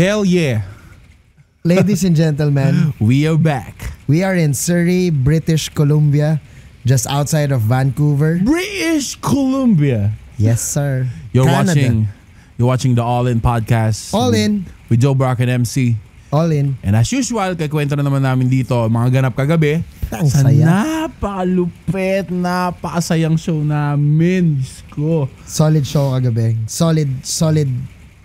Hell yeah. Ladies and gentlemen, We are back. we are in Surrey, British Columbia, just outside of Vancouver. British Columbia. Yes, sir. You're Canada. watching the All In podcast. All In. With Joe Brock and MC. All in. And as usual, kakwento na naman namin dito mga ganap kagabi. Ang Sa saya. napakalupit, napakasayang show namin. Diyos ko. Solid show kagabi. Solid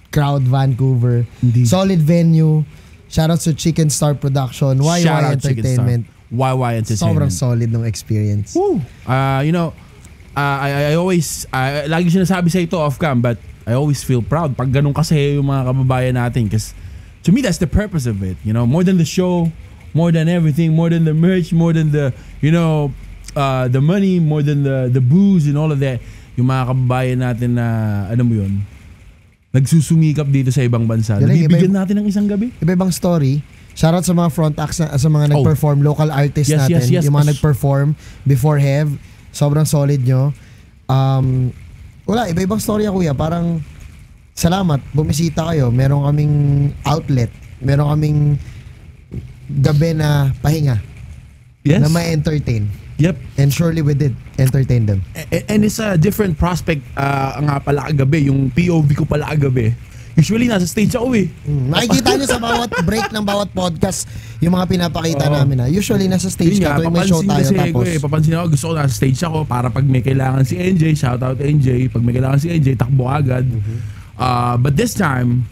crowd, Vancouver. Indeed. Solid venue. Shoutouts to Chicken Star Production, YY Shout out Chicken Entertainment. Star. YY Entertainment. Sobrang solid ng experience. Woo. I always, lagi sinasabi sa ito off-cam, but I always feel proud pag ganun kasi yung mga kababayan natin. Because to me, that's the purpose of it. You know, more than the show, more than everything, more than the merch, more than the, the money, more than the booze and all of that. Yung mga kababayan natin na, ano mo yun, nagsusumikap dito sa ibang bansa. Nabibigyan natin ng isang gabi. Iba-ibang story. Shoutout sa mga front acts, sa mga nag-perform, local artists natin. Yes. Yung mga nag-perform before Hev. Sobrang solid nyo. Wala, iba-ibang story kuya. Parang, salamat, bumisita kayo. Meron kaming outlet. Meron kaming gabi na pahinga. Yes. Na may entertain. Yep. And surely we did entertain them. And it's a different prospect nga pala kagabi. Yung POV ko pala kagabi. Usually nasa stage ako eh. Makikita nyo sa bawat break ng bawat podcast yung mga pinapakita namin. Usually nasa stage ka tuwing may show tayo. Tapos papansin ako, gusto ko nasa stage ako para pag may kailangan si NJ, shout out NJ. Pag may kailangan si NJ, takbo agad. But this time,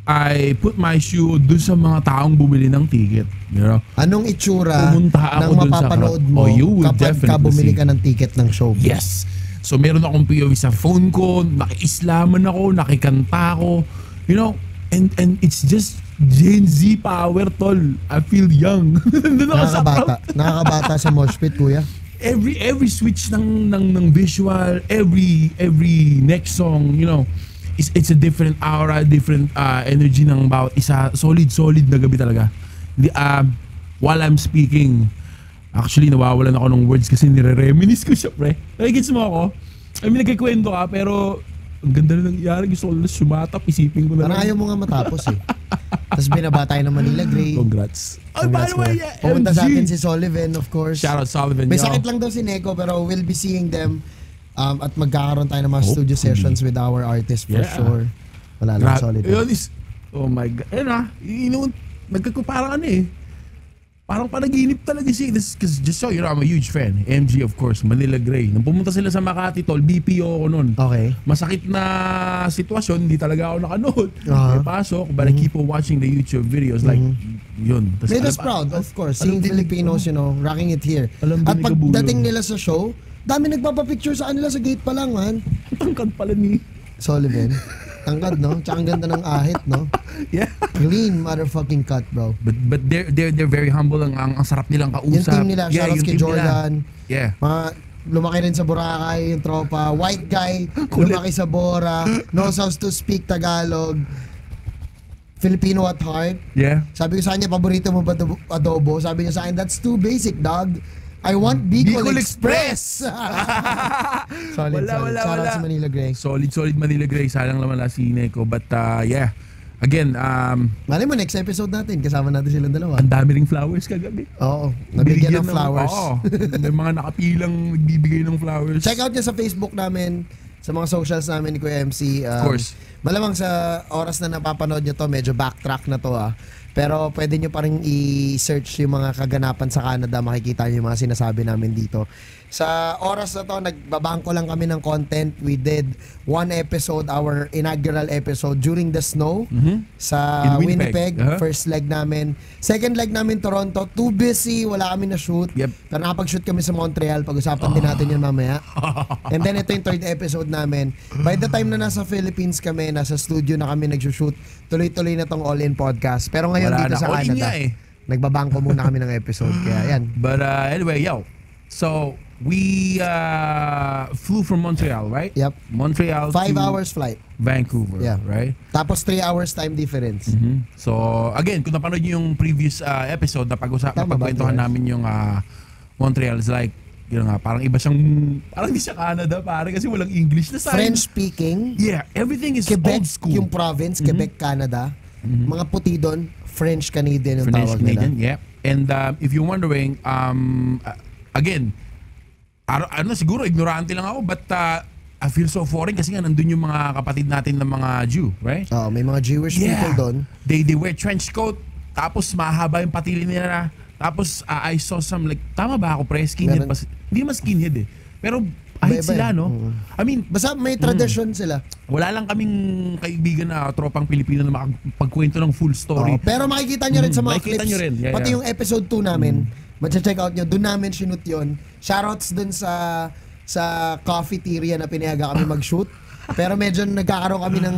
I put my shoe dun sa mga taong bumili ng ticket. You know? Anong itsura Pumunta ako ng dun sa mapapanood crowd. mo You will kapag ka definitely bumili see. ka ng ticket ng show? Yes. So meron akong POV sa phone ko, nakiislaman ako, nakikanta ako. You know, and it's just Gen Z power, tol. I feel young. Nakakabata sa mosh pit, kuya. Every switch ng visual, every next song, you know, it's a different aura, different energy ng bawat isa. Solid na gabi talaga. While I'm speaking, actually nawawalan ako ng words kasi nire-reminisce ko siya, pre. Nakikits mo ako? I mean, nagkikwento ka, pero ang ganda na nangyari. Gusto ko na sumatap, isipin ko na Parang ayaw mo nga matapos eh. Tapos binaba tayo ng Manila Grey. Congrats. Oh, by the way, yeah, Pumunta MG. sa atin si Sullivan, of course. Shout out Sullivan. May yo. sakit lang daw si Neko, pero we'll be seeing them at magkakaroon tayo ng mga studio sessions with our artists for sure. Wala lang, solid. Yun is, oh my God. Ayun parang ano eh. Parang panaginip talaga siya. Because just so you know, I'm a huge fan. MG of course, Manila Grey. Nung pumunta sila sa Makati, tol, BPO ako nun. Okay. Masakit na sitwasyon, hindi talaga ako nakanood. May pasok, but I keep on watching the YouTube videos. Like, yun. Tas Made us proud, of course. Seeing Filipinos, rocking it here. At pagdating nila sa show, dami nagpapapicture sa kanila sa gate pa lang, man. Tangkad pala ni Sullivan. Tangkad, no? Tsaka ang ganda ng ahit, no? Yeah. Clean motherfucking cut, bro. But they're very humble. Ang sarap nilang kausap. Yung team nila, shoutouts yung kay team Jordan. Nila. Yeah. Mga lumaki rin sa Boracay, yung tropa. White guy, lumaki sa Bora. Knows how to speak Tagalog. Filipino at heart. Yeah. Sabi ko sa kanya, paborito mo ba adobo? Sabi niya sa akin, that's too basic, dog. I want Bicol Express. Solid. Shoutouts sa Manila Grey. Solid Manila Grey. Salang naman si Neko. But yeah. Again, Malay mo, next episode natin, kasama natin silang dalawa. ang dami ring flowers kagabi. Oo, nabigyan ng flowers. Oo. May mga nakapilang nagbibigay ng flowers. Check out niya sa Facebook namin, sa mga socials namin ni Kuya MC. Of course. Malamang sa oras na napapanood nyo to, medyo backtrack na to Pero pwede nyo pa rin i-search yung mga kaganapan sa Canada, makikita nyo yung mga sinasabi namin dito. Sa oras na to, nagbabangko lang kami ng content. We did one episode, our inaugural episode during the snow sa In Winnipeg. First leg namin. Second leg namin, Toronto. Too busy, wala kami na shoot. Yep. Pero nakapag-shoot kami sa Montreal. Pag-usapan din natin yun mamaya. And then ito yung third episode namin. By the time na nasa Philippines kami, nasa studio na kami nag-shoot, tuloy-tuloy na tong All In Podcast. Pero ngayon Wala dito na. sa All in Canada, nga eh. nagbabangko muna kami ng episode. Kaya yan. But anyway, so we flew from Montreal, right? Yep. Montreal 5 to hours flight. Vancouver, Yeah. right? Tapos 3 hours time difference. So again, kung napanood niyo yung previous episode na Tama ba, pagkwentuhan George? namin yung Montreal is like, yun nga, parang iba siyang, parang hindi siya Canada, pare, kasi walang English na sign. French speaking. Yeah, everything is Quebec, old school. yung province, Quebec, Canada. Mga puti doon, French Canadian yung French tawag Canadian, nila. yeah. And if you're wondering, again, siguro ignorante lang ako, but I feel so foreign kasi nga nandun yung mga kapatid natin ng mga Jew, right? May mga Jewish people doon. They wear trench coat, tapos mahaba yung patili nila. Tapos I saw some like, tama ba ako pre? Skinhead pa. Hindi naman skinhead eh. Pero ahit sila, no? I mean, basta may tradition sila. wala lang kaming kaibigan na tropang Pilipino na makapagkwento ng full story. Pero makikita nyo rin sa mga makikita clips. nyo rin. Yeah, pati yeah. yung episode 2 namin, check out nyo. Doon namin shoot yun. Shoutouts dun sa cafeteria na pinayaga kami mag-shoot. Pero medyo nagkakaroon kami ng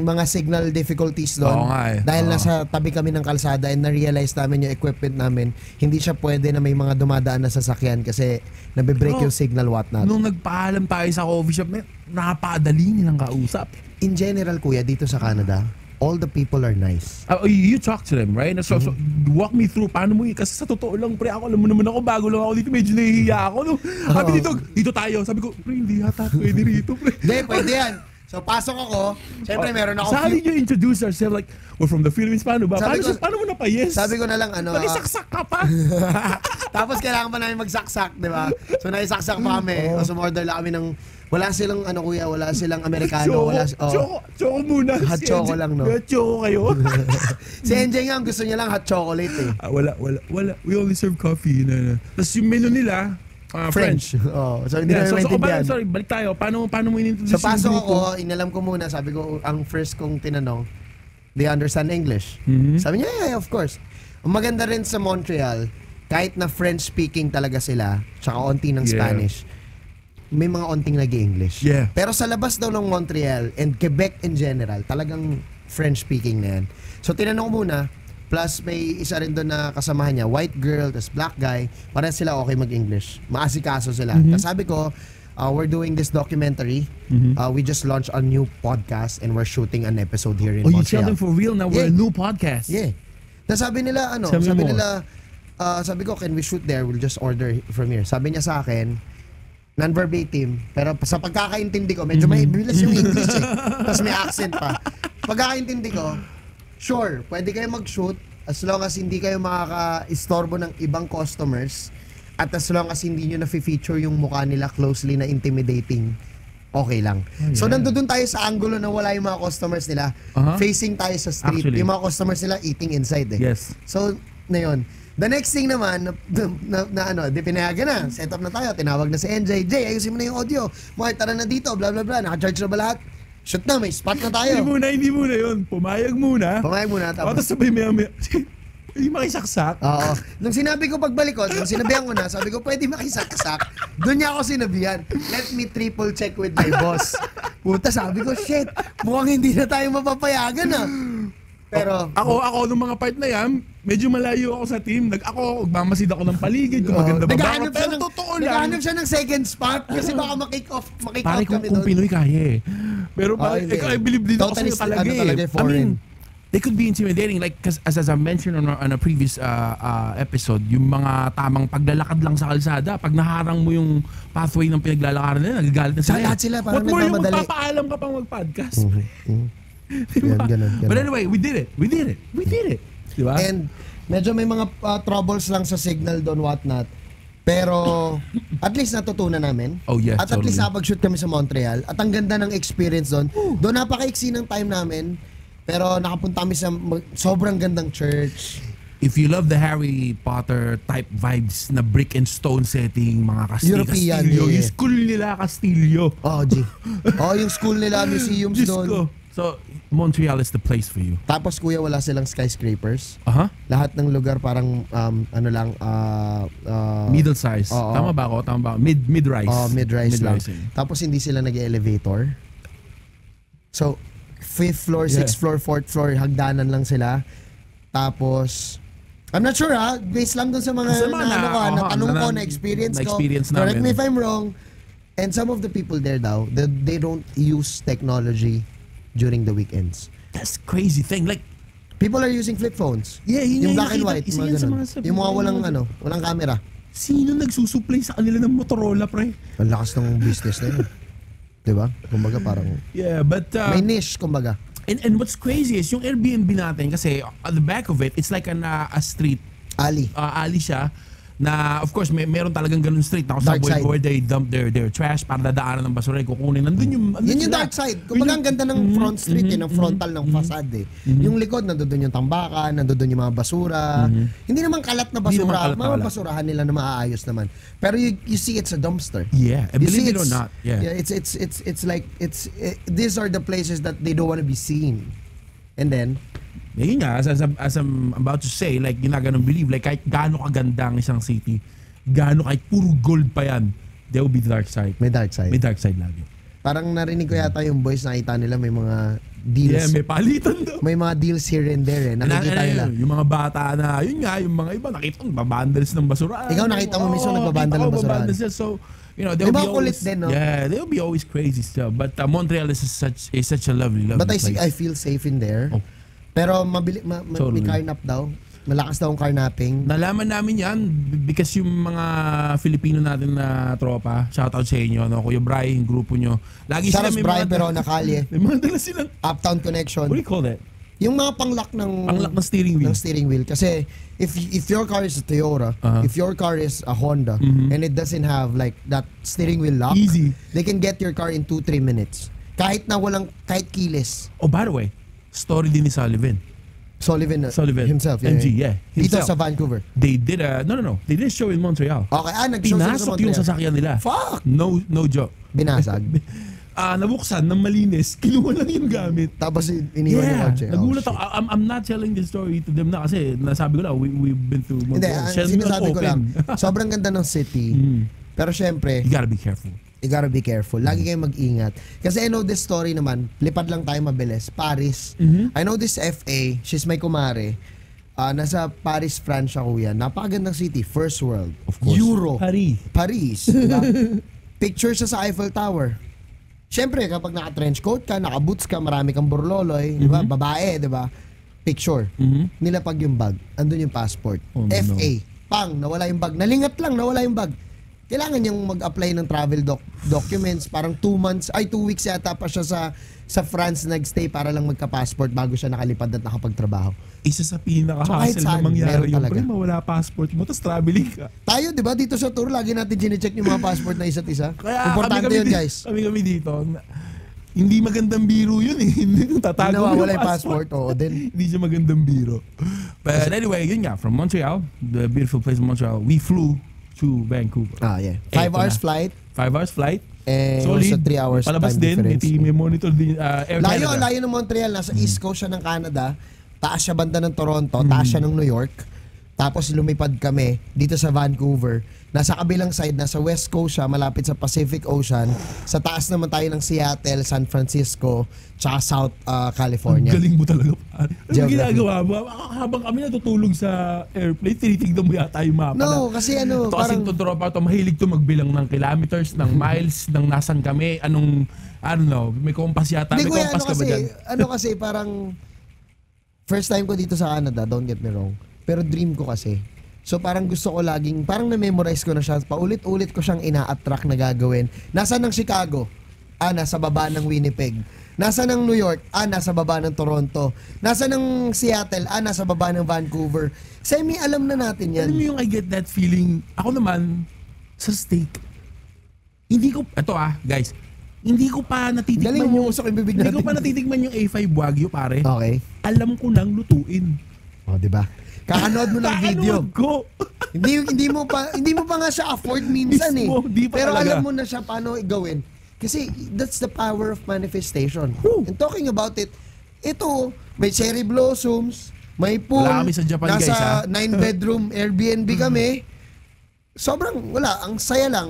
mga signal difficulties doon. Oo nga eh. Dahil nasa tabi kami ng kalsada and na-realize namin yung equipment namin, hindi siya pwede na may mga dumadaan na sasakyan kasi nabe-break yung signal whatnot. Nung nagpaalam tayo sa coffee shop, napakadali nilang kausap. In general, kuya, dito sa Canada, all the people are nice. You talk to them, right? So, walk me through, paano mo kasi sa totoo lang, pre, alam mo naman ako, bago lang ako dito, medyo nahihiya ako. No? Sabi dito tayo. Sabi ko, pre, hindi hata pwede rito, pre. Hindi, pwede yan. So, pasok ako. Siyempre, meron ako. Saan you introduce yourself? Like, we're from the Philippines, paano ba? Paano mo na pa yes? Sabi ko na lang, Nalisaksak ka pa. Tapos kailangan pa namin magsaksak, di ba? So, naisaksak pa kami. O, sumorder lang kami ng, wala silang, kuya, wala silang Amerikano. Choco muna. Hot choco lang, no? Choco kayo. Si NJ nga, gusto niya lang hot chocolate eh. Wala. We only serve coffee. Tapos yung menu nila, French. So hindi namin maintindihan. Sorry, balik tayo. Paano mo inintroduce? So pasok ako, inalam ko muna, sabi ko, ang first kong tinanong, do you understand English? Sabi niya, yeah, of course. Ang maganda rin sa Montreal, kahit na French speaking talaga sila, tsaka onti ng Spanish, may mga onting nag-English. Yeah. Pero sa labas daw ng Montreal and Quebec in general, talagang French speaking na yan. So tinanong ko muna, plus may isa rin doon na kasamahan niya, white girl, tas black guy, parang sila okay mag-English. Maasikaso sila. Tas sabi ko, we're doing this documentary. We just launched a new podcast and we're shooting an episode here in Montreal. You tell them for real now, we're a new podcast. Yeah. Tas sabi nila, sabi ko, can we shoot there? We'll just order from here. Sabi niya sa akin, non-verbatim, pero sa pagkakaintindi ko, medyo may bilis yung English eh. Tapos may accent pa. Pagkakaintindi ko, sure, pwede kayo mag-shoot as long as hindi kayo makaka-istorbo ng ibang customers at as long as hindi nyo na-feature yung mukha nila closely na intimidating, okay lang. So nandun tayo sa angulo na wala yung mga customers nila. Facing tayo sa street. Actually, yung mga customers nila eating inside eh. Yes. So, na yun. The next thing naman, di pinayagan na. Set up na tayo. Tinawag na si NJ. Jay, ayusin mo na yung audio. Mark, tara na dito. Blah, blah, blah. Naka-charge na ba lahat? Shoot na, may spot na tayo. Hindi muna yun. Pumayag muna. Tapos sabay may hindi makisaksak. Oo. Nung sinabi ko pagbalik ko, nung sinabihan ko na, sabi ko, pwede makisaksak. Doon niya ako sinabihan, let me triple check with my boss. Puta, sabi ko, shit, mukhang hindi na tayo mapapayagan ah. Pero ako nung mga part na yan, medyo malayo ako sa team. Magmamasid ako ng paligid, kung maganda ba ba. Pero totoo lang. Naghahanap siya ng second spot kasi baka make out pare, kami kung doon. Pinoy kaya eh. Pero I believe dito totally kasi talaga eh. I mean, they could be intimidating. Like, as I mentioned on a previous episode, yung mga tamang paglalakad lang sa kalsada, pag naharang mo yung pathway ng pinaglalakaran nila, nagagalit na sila. Lahat sila, parang what more yung nagmamadali. magpapaalam ka pang mag-podcast? Diba? Ganun. But anyway, we did it. Diba? And medyo may mga troubles lang sa signal doon, whatnot. Pero at least natutunan namin. Oh yes, at least nakapag-shoot kami sa Montreal. At ang ganda ng experience doon. Doon napaka-iksi ng time namin. Pero nakapunta kami sa sobrang gandang church. If you love the Harry Potter type vibes na brick and stone setting, mga European, Castillo, yung school nila Castillo. Yung school nila, museums doon. So, Montreal is the place for you. Tapos kuya, wala silang skyscrapers. Lahat ng lugar parang middle size. Tama ba ako? Mid-rise. Mid-rise lang. Tapos hindi sila nag-elevator. So, 5th floor, 6th floor, 4th floor, hagdanan lang sila. Tapos, I'm not sure based lang dun sa mga natanong ko, na experience ko. Correct me if I'm wrong. And some of the people there daw, they don't use technology during the weekends. That's crazy thing. Like, people are using flip phones. Yeah, yung black and white, mga ganun. Yung mga walang camera. Sino nagsusupply sa kanila ng Motorola, pre? Ang lakas ng business na yun. Diba? Kumbaga parang... Yeah, but... may niche, kumbaga. And what's crazy is yung Airbnb natin kasi at the back of it, it's like a street. Ali. Alley siya na of course meron talagang ganun street na kung Dark subway side. where they dump their trash para dadaanan ng basura kukunin. Nandun Yun yung sila. dark side. Kumbaga ang ganda ng front street, ng frontal ng facade eh. Yung likod, nandoon yung tambakan, nandoon yung mga basura. Hindi naman kalat na Hindi naman basura. kalat na Mga kalat. basurahan nila na maaayos naman. Pero you see it's a dumpster. Yeah, and You see believe it or not, yeah. it's like these are the places that they don't want to be seen. And then Yun nga, as I'm about to say, like, you're not gonna believe, like, kahit gaano kaganda ang isang city, gaano kahit puro gold pa yan, there will be dark side. may dark side. May dark side lagi. Parang narinig ko yata yung boys, nakita nila may mga deals. Yeah, may palitan daw. May mga deals here and there eh. Nakikita nila. Yung mga bata na, yun nga, yung mga iba, nakita ko, babandals ng basura. Ikaw nakita mo mismo nagbabandal ng basura. So, you know, they'll May be mga kulit always, din, no? yeah, they'll be always crazy still. But Montreal is such a lovely But place. I feel safe in there. Oh. Pero may Totally. carnap daw. Malakas daw ang carnapping. Nalaman namin yan because yung mga Filipino natin na tropa, shoutout sa inyo, no? Kuya Brian, yung grupo nyo. Lagi sila Saros may Brian mga, pero nakalye. may mga dala silang, Uptown Connection. what do you call that? Yung mga panglak ng Panglak ng steering wheel. ng steering wheel. Kasi if your car is a Toyota, if your car is a Honda, and it doesn't have like that steering wheel lock, Easy. they can get your car in 2-3 minutes. Kahit kilis. Oh, by the way, story din ni Sullivan. Sullivan himself. MG, yeah. Dito Himself. sa Vancouver. They did no. They did a show in Montreal. Okay, nag-show sila sa Pinasok yung Montreal. sasakyan nila. Fuck! No joke. Binasag. Nabuksan ng malinis, kinuha lang yung gamit. Tapos iniwan yung kotse. Nagulat shit. ako. I'm not telling this story to them na kasi nasabi ko lang, we've been through Hindi, Montreal. ang sinasabi ko lang, open. sobrang ganda ng city. Pero syempre, You gotta be careful. you gotta be careful. Lagi kayong mag-ingat. Kasi I know this story naman, lipad lang tayo mabilis. Paris. I know this FA, she's my kumare. Nasa Paris, France siya kuya. Napakagandang city, first world. Of course. Euro. Paris. Diba? Picture siya sa Eiffel Tower. Syempre, kapag naka-trench coat ka, naka-boots ka, marami kang burloloy, di ba? Babae, di ba? Picture. Nilapag yung bag. Andun yung passport. Oh, no. FA. Pang, nawala yung bag. Nalingat lang, nawala yung bag. Kailangan niyang mag-apply ng travel documents. Parang 2 weeks yata pa siya sa France nagstay para lang magka-passport bago siya nakalipad at nakapagtrabaho. Isa sa So, kahit pinaka-hassle na saan, mangyari meron yung talaga. pre, mawala passport mo, tapos traveling ka. Tayo, di ba, dito sa tour, lagi natin gine-check yung mga passport na isa't isa. Kaya Importante yun, guys. Kami dito, hindi magandang biro yun eh. Hindi tatago Nawawala yung yung passport, oo din. Hindi siya magandang biro. But anyway, yun nga, from Montreal, the beautiful place of Montreal, we flew to Vancouver. Yeah. 5 Eto hours na. flight. 5 hours flight. And Solid. also 3 hours Palabas time din, difference. may monitor din, Air Canada. Layo ng Montreal. Nasa East Coast siya ng Canada. Taas siya banda ng Toronto. Taas siya ng New York. Tapos lumipad kami dito sa Vancouver. Nasa kabilang side, nasa West Coast siya, malapit sa Pacific Ocean. Sa taas naman tayo ng Seattle, San Francisco, tsaka South California. Ang galing mo talaga, pare. Ano Geography. ginagawa mo? Habang kami natutulog sa airplane, tinitignan mo yata yung mapa. No, kasi ano, Ito kasing tropa to, mahilig to magbilang ng kilometers, ng miles, ng nasan kami, anong, I don't know, may compass yata. Hindi May ko compass ka ba dyan? ano kasi parang first time ko dito sa Canada, don't get me wrong. Pero dream ko kasi. So parang gusto ko laging, parang na-memorize ko na siya. Paulit-ulit ko siyang ina-attract na gagawin. Nasa ng Chicago? Nasa baba ng Winnipeg. Nasa ng New York? Nasa baba ng Toronto. Nasa ng Seattle? Nasa baba ng Vancouver. Semi alam na natin yan. Alam mo yung I get that feeling, ako naman, sa steak. Hindi ko, eto guys, hindi ko pa natitikman Galing yung, umusok yung bibig hindi ko natin. pa natitikman yung A5 Wagyu, pare. Okay. Alam ko nang lutuin. Di ba? Kakanood mo ng video. Kakanood ko. hindi mo pa nga siya afford minsan Mismo, di pa Pero talaga. alam mo na siya paano gawin. Kasi that's the power of manifestation. Woo. And talking about it, ito, may cherry blossoms, may pool, Wala kami sa Japan, nasa guys, 9-bedroom Airbnb kami. Sobrang, wala, ang saya lang.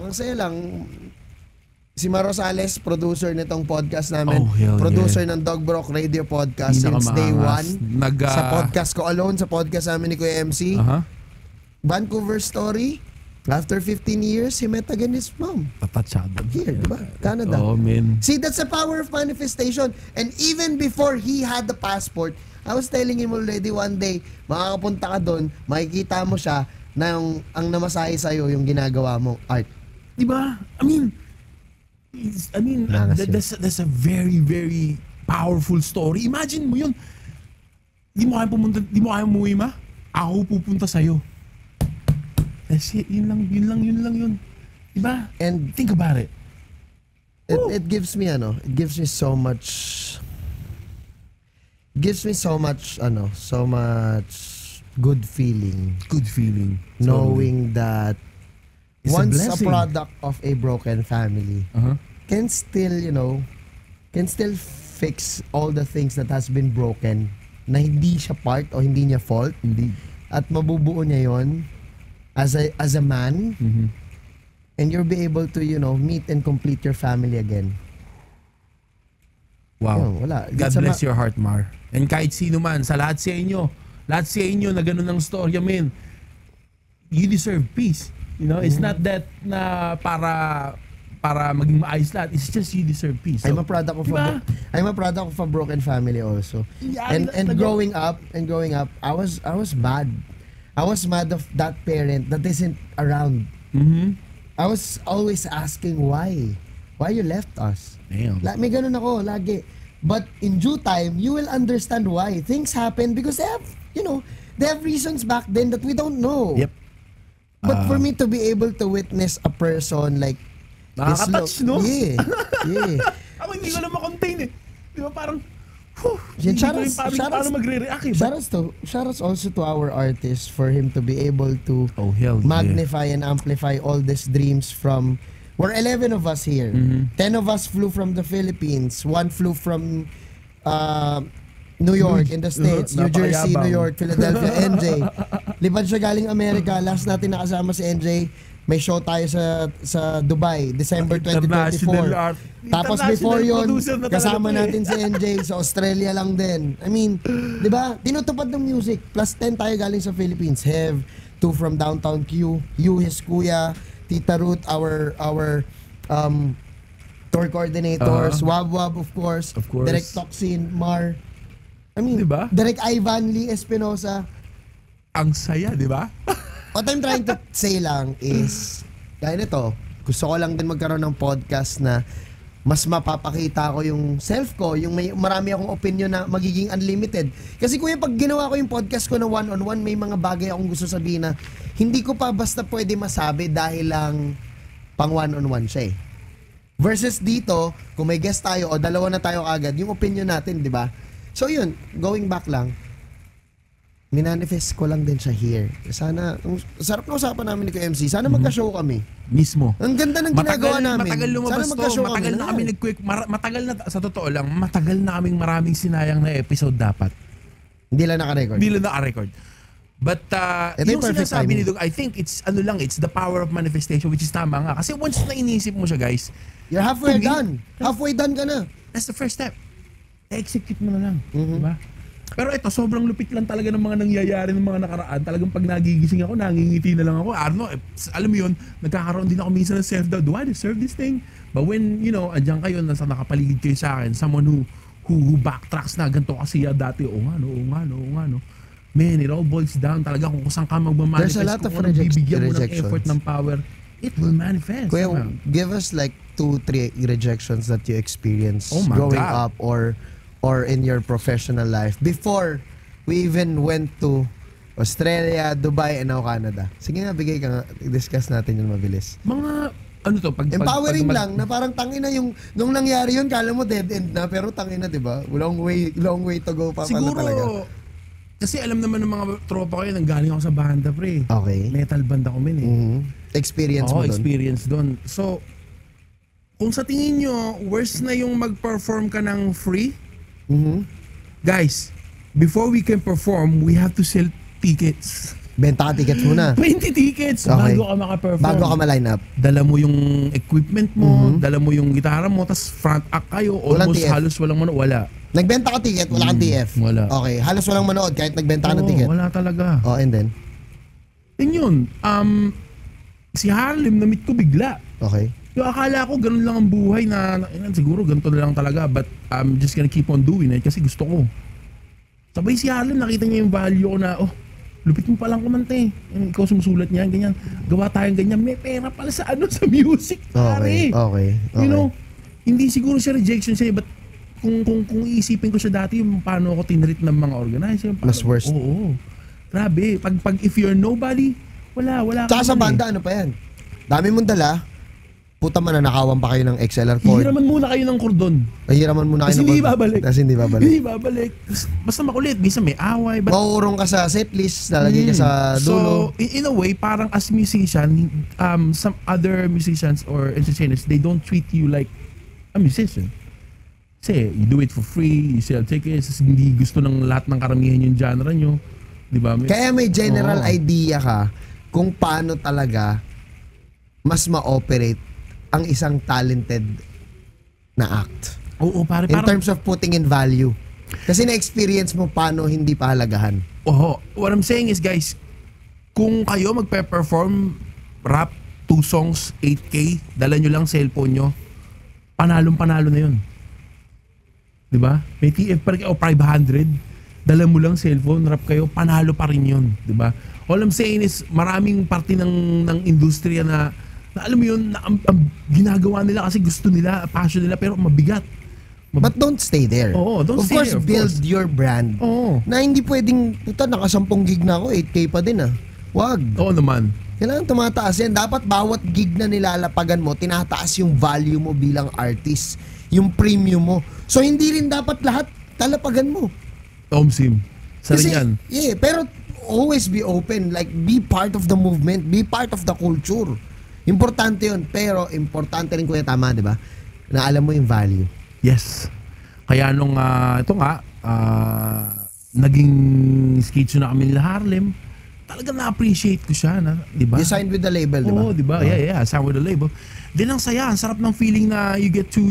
Si Mar Rosales, producer nitong podcast namin. Oh, hell Producer ng Dog Brock Radio Podcast since day Pinakamaangas. one. Sa podcast ko alone, sa podcast namin ni Kuya MC. Vancouver story. After 15 years, he met again his mom. Tatatsado. Here, di ba? Canada. Oh, man. See, that's the power of manifestation. And even before he had the passport, I was telling him already one day, makakapunta ka doon, makikita mo siya na ang namasahe sa'yo yung ginagawa mo, art. Diba? I mean, Langas yun. that's a very, very powerful story. Imagine mo yun. Di mo kaya pumunta, di mo kaya umuwi ma? Ako pupunta sa'yo. That's it. Yun lang. Diba? And Think about it. it gives me so much good feeling Good feeling. knowing that It's a once a blessing. product of a broken family Uh-huh. can still fix all the things that has been broken na hindi siya part o hindi niya fault Indeed. at mabubuo niya yon as a man, Mm-hmm. and you'll be able to meet and complete your family again. Wow. Yun, wala. God It's a bless your heart, Mar. And kahit sino man, sa lahat sa inyo na ganun ng storya, men, you deserve peace. You know, it's not that na para maging maayos lahat. It's just you deserve peace. So, I'm a product of diba? a broken family also. Yeah, And growing up, I was mad. I was mad of that parent that isn't around. Mhm. I was always asking why you left us. Damn. May ganun ako lagi. But in due time, you will understand why things happen because they have reasons back then that we don't know. Yep. But for me to be able to witness a person like this Nakaka-touch, no? Yeah. Ako hindi ko na makontain eh. Di ba parang, Yan, hindi ko rin paano magre-react eh. Shoutouts also to our artist for him to be able to Oh, hell magnify and amplify all these dreams from. We're 11 of us here. 10 of us flew from the Philippines. 1 flew from New York in the States, New Jersey, Napakayabang. New York, Philadelphia, NJ. Lipad siya galing Amerika. Last natin nakasama si NJ. May show tayo sa Dubai, December 2024. Tapos before yun, kasama natin si NJ sa Australia lang din. I mean, di ba? Tinutupad ng music. Plus 10 tayo galing sa Philippines. Hev, 2 from Downtown Q, you, his kuya, Tita Ruth, our tour coordinators, Wab, of course. Direk Toxin, Mar. I mean, Diba? Direk Ivan Lee Espinosa. Ang saya, di ba? What I'm trying to say lang is, gaya nito, gusto ko lang din magkaroon ng podcast na mas mapapakita ko yung self ko, yung may marami akong opinion na magiging unlimited. Kasi kuya, pag ginawa ko yung podcast ko na one-on-one, may mga bagay akong gusto sabihin na hindi ko pa basta pwede masabi dahil lang pang one-on-one siya eh. Versus dito, kung may guest tayo o dalawa na tayo agad, yung opinion natin, di ba? So yun, going back lang, minanifest ko lang din siya here. Sana, sarap na usapan namin ni KMC. Sana magka-show kami. Mismo. Ang ganda ng ginagawa namin. Matagal lumabas Sana to. magka-show Matagal na kami nag-quick. Matagal na, sa totoo lang, matagal na kaming maraming sinayang na episode dapat. Hindi lang naka-record. Hindi lang naka-record. But Ito yung yung perfect sinasabi timing. nito, I think it's it's the power of manifestation, which is tama nga. Kasi once na inisip mo siya, guys, You're halfway To me, done. Halfway done ka na. that's the first step. Execute mo na lang. Mhm. Diba? Pero ito, sobrang lupit lang talaga ng mga nangyayari ng mga nakaraan. Talagang pag nagigising ako, nangingiti na lang ako. Arno, alam mo yun, nagkakaroon din ako minsan ng self-doubt. Do I deserve this thing? But when, andyan kayo, nasa nakapaligid kayo sa akin, someone who backtracks na ganito kasi dati, oo nga no. Man, it all boils down talaga kung saan ka magmamanifest. There's a lot of kung anong bibigyan mo ng rejections. effort ng power, it will manifest. Kuya, somehow. give us like 2-3 rejections that you experienced Oh my growing God. up or in your professional life before we even went to Australia, Dubai, and now Canada. Sige nga, bigay ka nga. Discuss natin yun mabilis. Mga, Empowering lang na parang tangina yung nung nangyari yun, kala mo dead end na, pero tangina, 'di ba? Long way to go pa pala siguro, talaga. kasi alam naman ng mga tropa ko yun, nanggaling ako sa banda, pre. Okay. Metal band ako, men eh. Experience mo Oo, doon. experience doon. So, kung sa tingin nyo, worse na yung mag-perform ka ng free, guys, before we can perform, we have to sell tickets. Benta ka tickets muna 20 tickets Okay. bago ka maka-perform. bago ka ma-line up. Dala mo yung equipment mo, dala mo yung gitara mo, tas front act kayo, Walang almost TF. halos walang mano, wala. Nagbenta ka ticket, wala kang TF. wala. Okay, halos walang manood kahit nagbenta ka ng Oo, ticket. wala talaga. Oh, and then? Yun yun, si Harlem na-meet ko bigla. Okay. Yung akala ko ganun lang ang buhay na siguro ganito na lang talaga, but I'm just gonna keep on doing it kasi gusto ko. Sabay si Harlem, nakita niya yung value ko na, lupit mo palang kumante. Ikaw sumusulat niyan, ganyan. Gawa tayong ganyan. May pera pala sa sa music, pare. Okay. You know, hindi siguro siya rejection siya, but kung iisipin ko siya dati yung paano ako tinreat ng mga organizer. Mas worst. Oo. Grabe. Pag if you're nobody, wala Tsaka ka sa naman banda, ano pa yan? Dami mong dala, puta mananakawan pa kayo ng XLR cord. Hihiraman muna kayo ng kordon. Hihiraman muna kayo Kasi ng hindi cord. babalik. Kasi hindi babalik. Hindi babalik. Basta makulit. Minsan may away. Mauurong ka sa setlist, lalagay ka sa dulo. So, in a way, parang as musician, some other musicians or entertainers, they don't treat you like a musician. Kasi you do it for free, you sell tickets, hindi gusto ng lahat ng karamihan yung genre nyo. Diba? Kaya may general idea ka kung paano talaga mas ma-operate ang isang talented na act. Oo, In terms of putting in value. Kasi na-experience mo paano hindi pahalagahan. What I'm saying is, guys, kung kayo magpe-perform rap, 2 songs, 8K, dala nyo lang cellphone nyo, panalong-panalo na yun. Diba? May TF pa rin o 500, dala mo lang cellphone, rap kayo, panalo pa rin yun. Diba? All I'm saying is, maraming parte ng industriya na alam mo yun, na ang ginagawa nila kasi gusto nila, passion nila, pero mabigat. But don't stay there. Oo, don't stay there, of build course. your brand. Oo. Na hindi pwedeng, puta, nakasampung gig na ako, 8K pa din ah. Wag. Oo naman. Kailangan tumataas yan. Dapat bawat gig na nilalapagan mo, tinataas yung value mo bilang artist. Yung premium mo. So, hindi rin dapat lahat talapagan mo. Tom Sim. Sa rin yan. Yeah, pero always be open. Like, be part of the movement. Be part of the culture. Importante yun. Pero, importante rin kuya, tama, di ba? Na alam mo yung value. Yes. Kaya nung, ito nga, naging sketch na kami nila Harlem, talagang na-appreciate ko siya, di ba? You signed with the label, di ba? Oo, di ba? Yeah, signed with the label. Then ang saya, ang sarap ng feeling na you get to,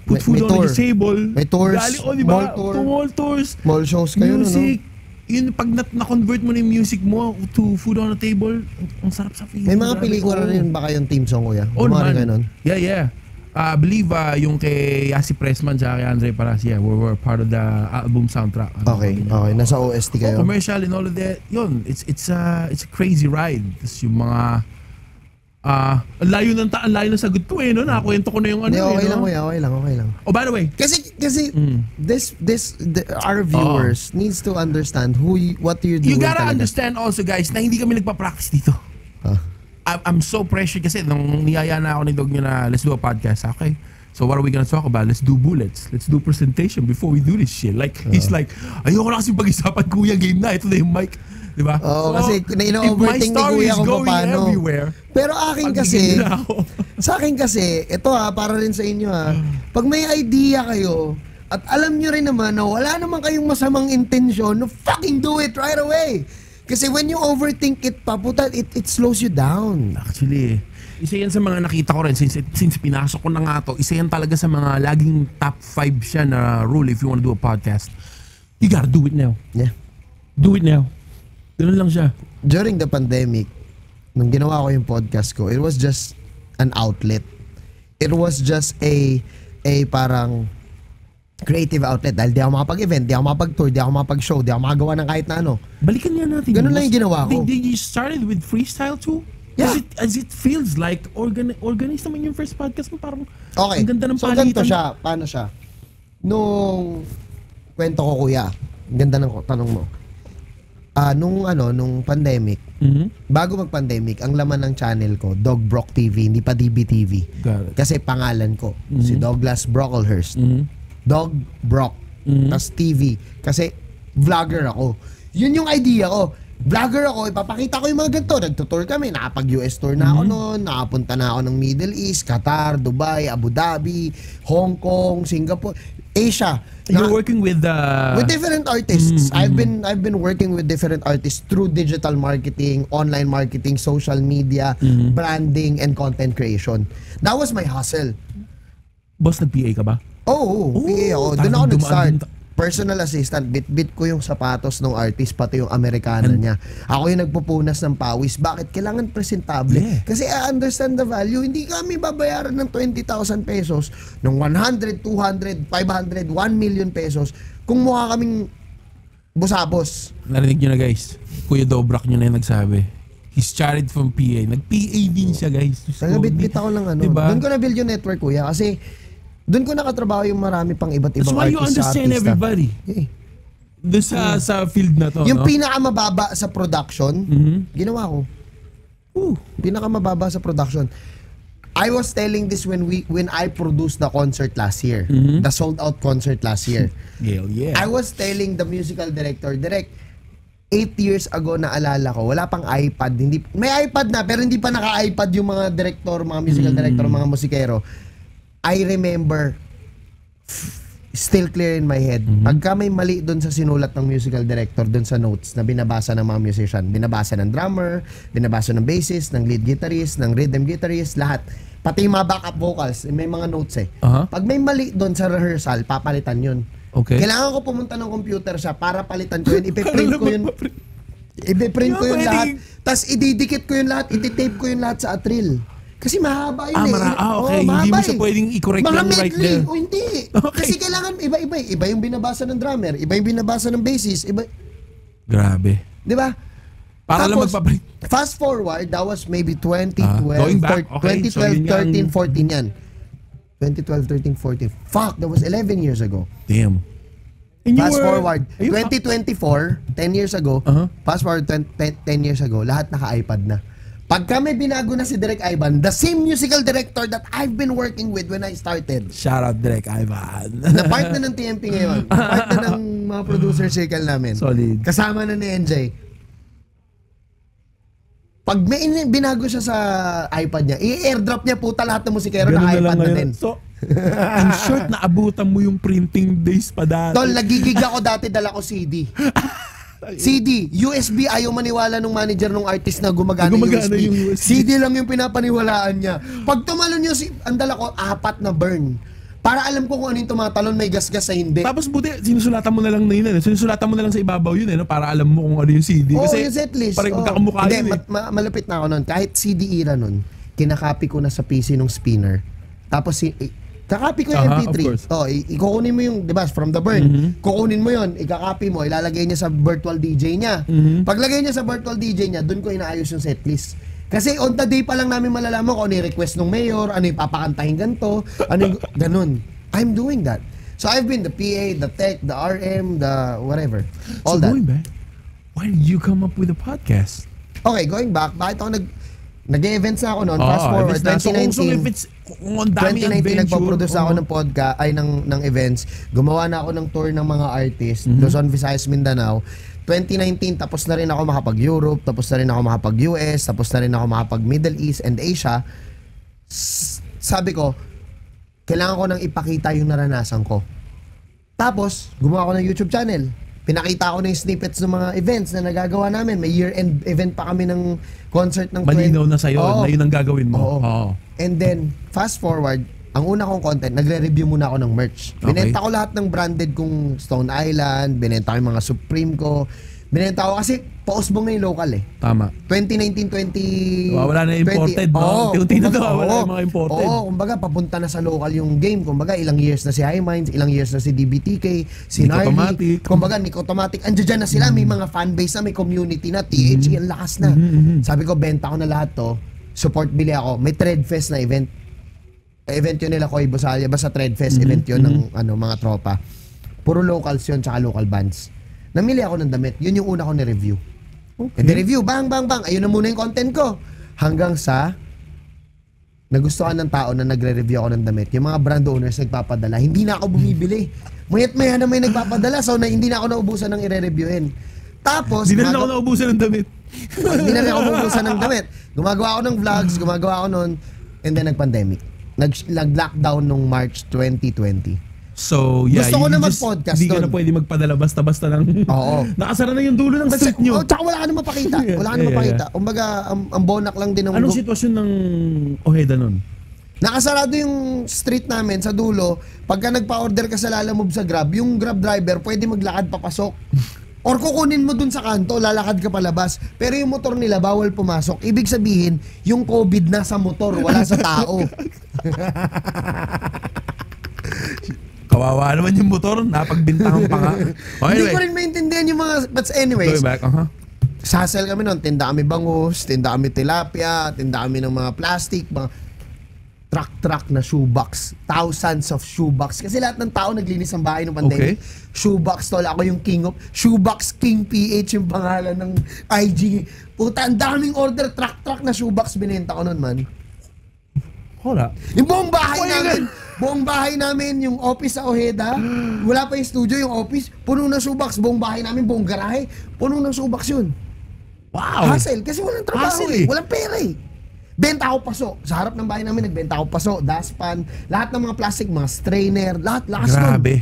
put food on the table. May tours, di ba? mall tour. Mall tours. Mall shows kayo, music. Yun, pag na-convert mo na yung music mo to food on the table, ang sarap sa feeling. May mga pelikula rin ba kayong team song, kuya? Gumawa rin kayo nun? Yeah. I believe yung kay Yasi Pressman at kay Andre Paracia were part of the album soundtrack. Okay. Nasa OST kayo? Commercial and all of that. Yun, it's a crazy ride. Tapos yung mga ang layo ng sagot ko no? Nakakwento ko na yung ano. Okay no? lang, okay lang. Oh, by the way. Kasi our viewers needs to understand what you're doing. You gotta talaga. understand also, guys, na hindi kami nagpa-practice dito. I'm so pressured kasi nung niyaya na ako ni Dog niya na let's do a podcast. Okay, so what are we gonna talk about? Let's do bullets. Let's do presentation before we do this shit. Like, he's like, ayoko na kasi pag-isapan, kuya, game na. Ito na yung mic. Diba? Oo, kasi ina-overthink ni kuya kung paano. Everywhere, pero akin kasi, sa akin kasi, ito para rin sa inyo pag may idea kayo, at alam nyo rin naman na wala naman kayong masamang intensyon, no, fucking do it right away. Kasi when you overthink it, it slows you down. Actually, isa yan sa mga nakita ko rin since pinasok ko na nga to, isa yan talaga sa mga laging top 5 siya na rule if you wanna do a podcast. You gotta do it now. Yeah. Do it now. Ganun lang siya. During the pandemic, nung ginawa ko yung podcast ko, it was just an outlet. It was just a parang creative outlet. Dahil di ako makapag-event, di ako makapag-tour, di ako makapag-show, di ako makagawa ng kahit na ano. Balikan nga natin. Ganun lang yung ginawa ko. Did you started with freestyle too? Yeah. As it feels like organized naman yung first podcast mo, parang okay. Ang ganda ng so palitan. ganito siya, paano siya? Nung kwento ko kuya, ang ganda ng tanong mo. Nung pandemic, bago mag-pandemic, ang laman ng channel ko, Dog Brock TV, hindi pa DBTV. Got it. Kasi pangalan ko, si Douglas Brocklehurst. Dog Brock, tas TV. Kasi vlogger ako. Yun yung idea ko. Vlogger ako, ipapakita ko yung mga ganito. Nagtutour kami, nakapag-US tour na ako noon, nakapunta na ako ng Middle East, Qatar, Dubai, Abu Dhabi, Hong Kong, Singapore, Asia. You're working with different artists. I've been working with different artists through digital marketing, online marketing, social media, branding, and content creation. That was my hustle. Boss, nag-PA ka ba? Oo, PA ako. Doon ako nag-start. Personal assistant, bit-bit ko yung sapatos ng artist, pati yung Amerikana niya. Ako yung nagpupunas ng pawis. Bakit? Kailangan presentable. Yeah. Kasi I understand the value. Hindi kami babayaran ng 20,000 pesos, ng 100, 200, 500, 1 million pesos kung mukha kaming busabos. Narinig nyo na, guys. Kuya Dobrak nyo na yung nagsabi. He started from PA. Nag-PA din siya, guys. Nagabit-bit ako lang ano. Diba? Doon ko na-build yung network, kuya. Kasi Doon ko nakatrabaho yung marami pang iba't That's ibang why you artist sa understand artista. everybody. Eh. Doon sa field na to, Yung no? pinakamababa sa production, ginawa ko. Pinakamababa sa production. I was telling this when I produced the concert last year. The sold out concert last year. Yeah. I was telling the musical director, Direk, 8 years ago naalala ko, wala pang iPad. May iPad na, pero hindi pa naka-iPad yung mga director, mga musical director, mga musikero. I remember, still clear in my head, pagka may mali doon sa sinulat ng musical director, doon sa notes na binabasa ng mga musician, binabasa ng drummer, binabasa ng bassist, ng lead guitarist, ng rhythm guitarist, lahat. Pati yung mga backup vocals, may mga notes eh. Pag may mali doon sa rehearsal, papalitan yun. Okay. Kailangan ko pumunta ng computer siya para palitan ko yun. Ipiprint ko yun. Ipiprint ko yun lahat. Tapos ididikit ko yun lahat. Ititape ko yun lahat sa Atril. Kasi mahaba yun okay. Hindi mo siya pwedeng i-correct mga lang right there. O hindi. Okay. Kasi kailangan iba-iba. Iba yung binabasa ng drummer. Iba yung binabasa ng bassist. Iba. Grabe. Di ba? Para lang Tapos, magpaprint. fast forward, that was maybe 2012, going back. Okay, 2012, so yun 13, 14 yan. 2012, 13, 14. Fuck, that was 11 years ago. Damn. And you Fast were- forward, Ayun, 2024, 10 years ago, fast forward 10 years ago, lahat naka-iPad na. Pagka may binago na si Direk Ivan, the same musical director that I've been working with when I started, Shout out Direk Ivan. na part na ng TMP ngayon, part na ng mga producer circle namin, Solid. kasama na ni NJ. Pag may binago siya sa iPad niya, i-airdrop niya puta lahat ng musikero Ganun na na lang iPad na ngayon. din. So, in short, naabutan mo yung printing days pa dati. Tol, nagigig ako dati, dala ko CD. CD, USB, ayaw maniwala nung manager nung artist na gumagana Gumagana yung yung USB. USB. CD lang yung pinapaniwalaan niya. Pag tumalon yung ang dala ko, 4 na burn. Para alam ko kung ano yung tumatalon, may gas-gas sa hindi. Tapos buti, sinusulatan mo na lang na yun. Sinusulatan mo na lang sa ibabaw yun, no? Para alam mo kung ano yung CD. Oo, Kasi yung setlist. parang Oo. magkakamukha Hindi, yun malapit na ako nun. Kahit CD era nun, kinakopy ko na sa PC nung spinner. Tapos, kakopy ko yung Aha, MP3. of course. Oh, ikukunin mo yung, di ba, from the burn. Kukunin mo yun, ikakopy mo, ilalagay niya sa virtual DJ niya. Paglagay niya sa virtual DJ niya, dun ko inaayos yung setlist. Kasi on the day pa lang namin malalaman kung ano yung request ng mayor, ano yung papakantahin ganito, ano yung, ganun. I'm doing that. So I've been the PA, the tech, the RM, the whatever. All so that. going back, why did you come up with a podcast? Okay, going back, bakit ako nag-events na ako noon, fast forward, events na. So, 2019. kung ang daming 2019 adventure. nagpo-produce ako ng podcast ay ng events. Gumawa na ako ng tour ng mga artists, Luzon, Visayas, Mindanao. 2019 tapos na rin ako makapag-Europe, tapos na rin ako makapag-US, tapos na rin ako makapag-Middle East and Asia. Sabi ko, kailangan ko nang ipakita yung naranasan ko. Tapos, gumawa ako ng YouTube channel. Pinakita ko na yung snippets ng mga events na nagagawa namin. May year-end event pa kami ng concert ng Malinaw na sa'yo Oo. na yun ang gagawin mo. Oo. Oo. And then, fast forward, ang una kong content, nagre-review muna ako ng merch. Okay. Binenta ko lahat ng branded kong Stone Island, binenta ko yung mga Supreme ko. Binenta ko kasi pausbong na yung local eh. Tama. 2019-20... Wala na imported, no? Unti-unti na wala yung mga imported. Oo, kumbaga papunta na sa local yung game. Kumbaga ilang years na si High Minds, ilang years na si DBTK, si Nicotomatic. Gnarly. Kumbaga Nicotomatic. Andiyan dyan na sila, may mga fanbase na, may community na, THE, ang lakas na. Sabi ko, benta ko na lahat to. Support bili ako. May Threadfest na event. Event yun nila Koy Busalya. Basta Threadfest event yun ng mga tropa. Puro locals yun, tsaka local bands. Namili ako ng damit. Yun yung una ko ni-review. Okay. And the review, bang, bang, bang. Ayun na muna yung content ko. Hanggang sa nagustuhan ng tao na nagre-review ako ng damit. Yung mga brand owners nagpapadala. Hindi na ako bumibili. Mayat maya na may nagpapadala. So, hindi na ako naubusan ng ire-reviewin. Tapos, Hindi na ako naubusan ng damit. hindi na rin ako naubusan ng damit. Gumagawa ako ng vlogs, gumagawa ako nun. And then, nag-pandemic. Nag-lockdown nung March 2020. So, yeah. Gusto ko you na just- mag-podcast Hindi ka doon. na pwede magpadala basta-basta ng... Oo. Nakasara na yung dulo ng street nyo. Tsaka wala ka na mapakita. Wala ka na mapakita. Kumbaga, ang bonak lang din ng... Anong sitwasyon ng Ojeda nun? Nakasarado yung street namin sa dulo. Pagka nagpa-order ka sa Lalamove sa Grab, yung Grab driver pwede maglakad papasok. Or kukunin mo dun sa kanto, lalakad ka palabas. Pero yung motor nila, bawal pumasok. Ibig sabihin, yung COVID nasa motor, wala sa tao. Kawawa naman yung motor, napagbintangan pa nga. Okay, Hindi ko rin maintindihan yung mga... But anyways, Going back, sasel kami nun. Tinda kami bangus, tinda kami tilapia, tinda kami ng mga plastic. truck na shoebox. Thousands of shoebox. Kasi lahat ng tao naglinis ng bahay ng pandemic. Okay. Shoebox, tol. Ako yung king of... Shoebox King PH yung pangalan ng IG. Puta, ang daming order. Truck na shoebox binenta ko nun, man. Wala. Yung buong bahay namin, yung office sa Ojeda, wala pa yung studio, yung office, puno ng shoebox. Buong bahay namin, buong garahe, puno ng shoebox yun. Wow. Hassle, kasi walang trabaho Hassle, eh. Walang pera eh. Benta ako paso. Sa harap ng bahay namin, nagbenta ako paso, dustpan, lahat ng mga plastic, mga strainer, lahat, lakas nun. Grabe.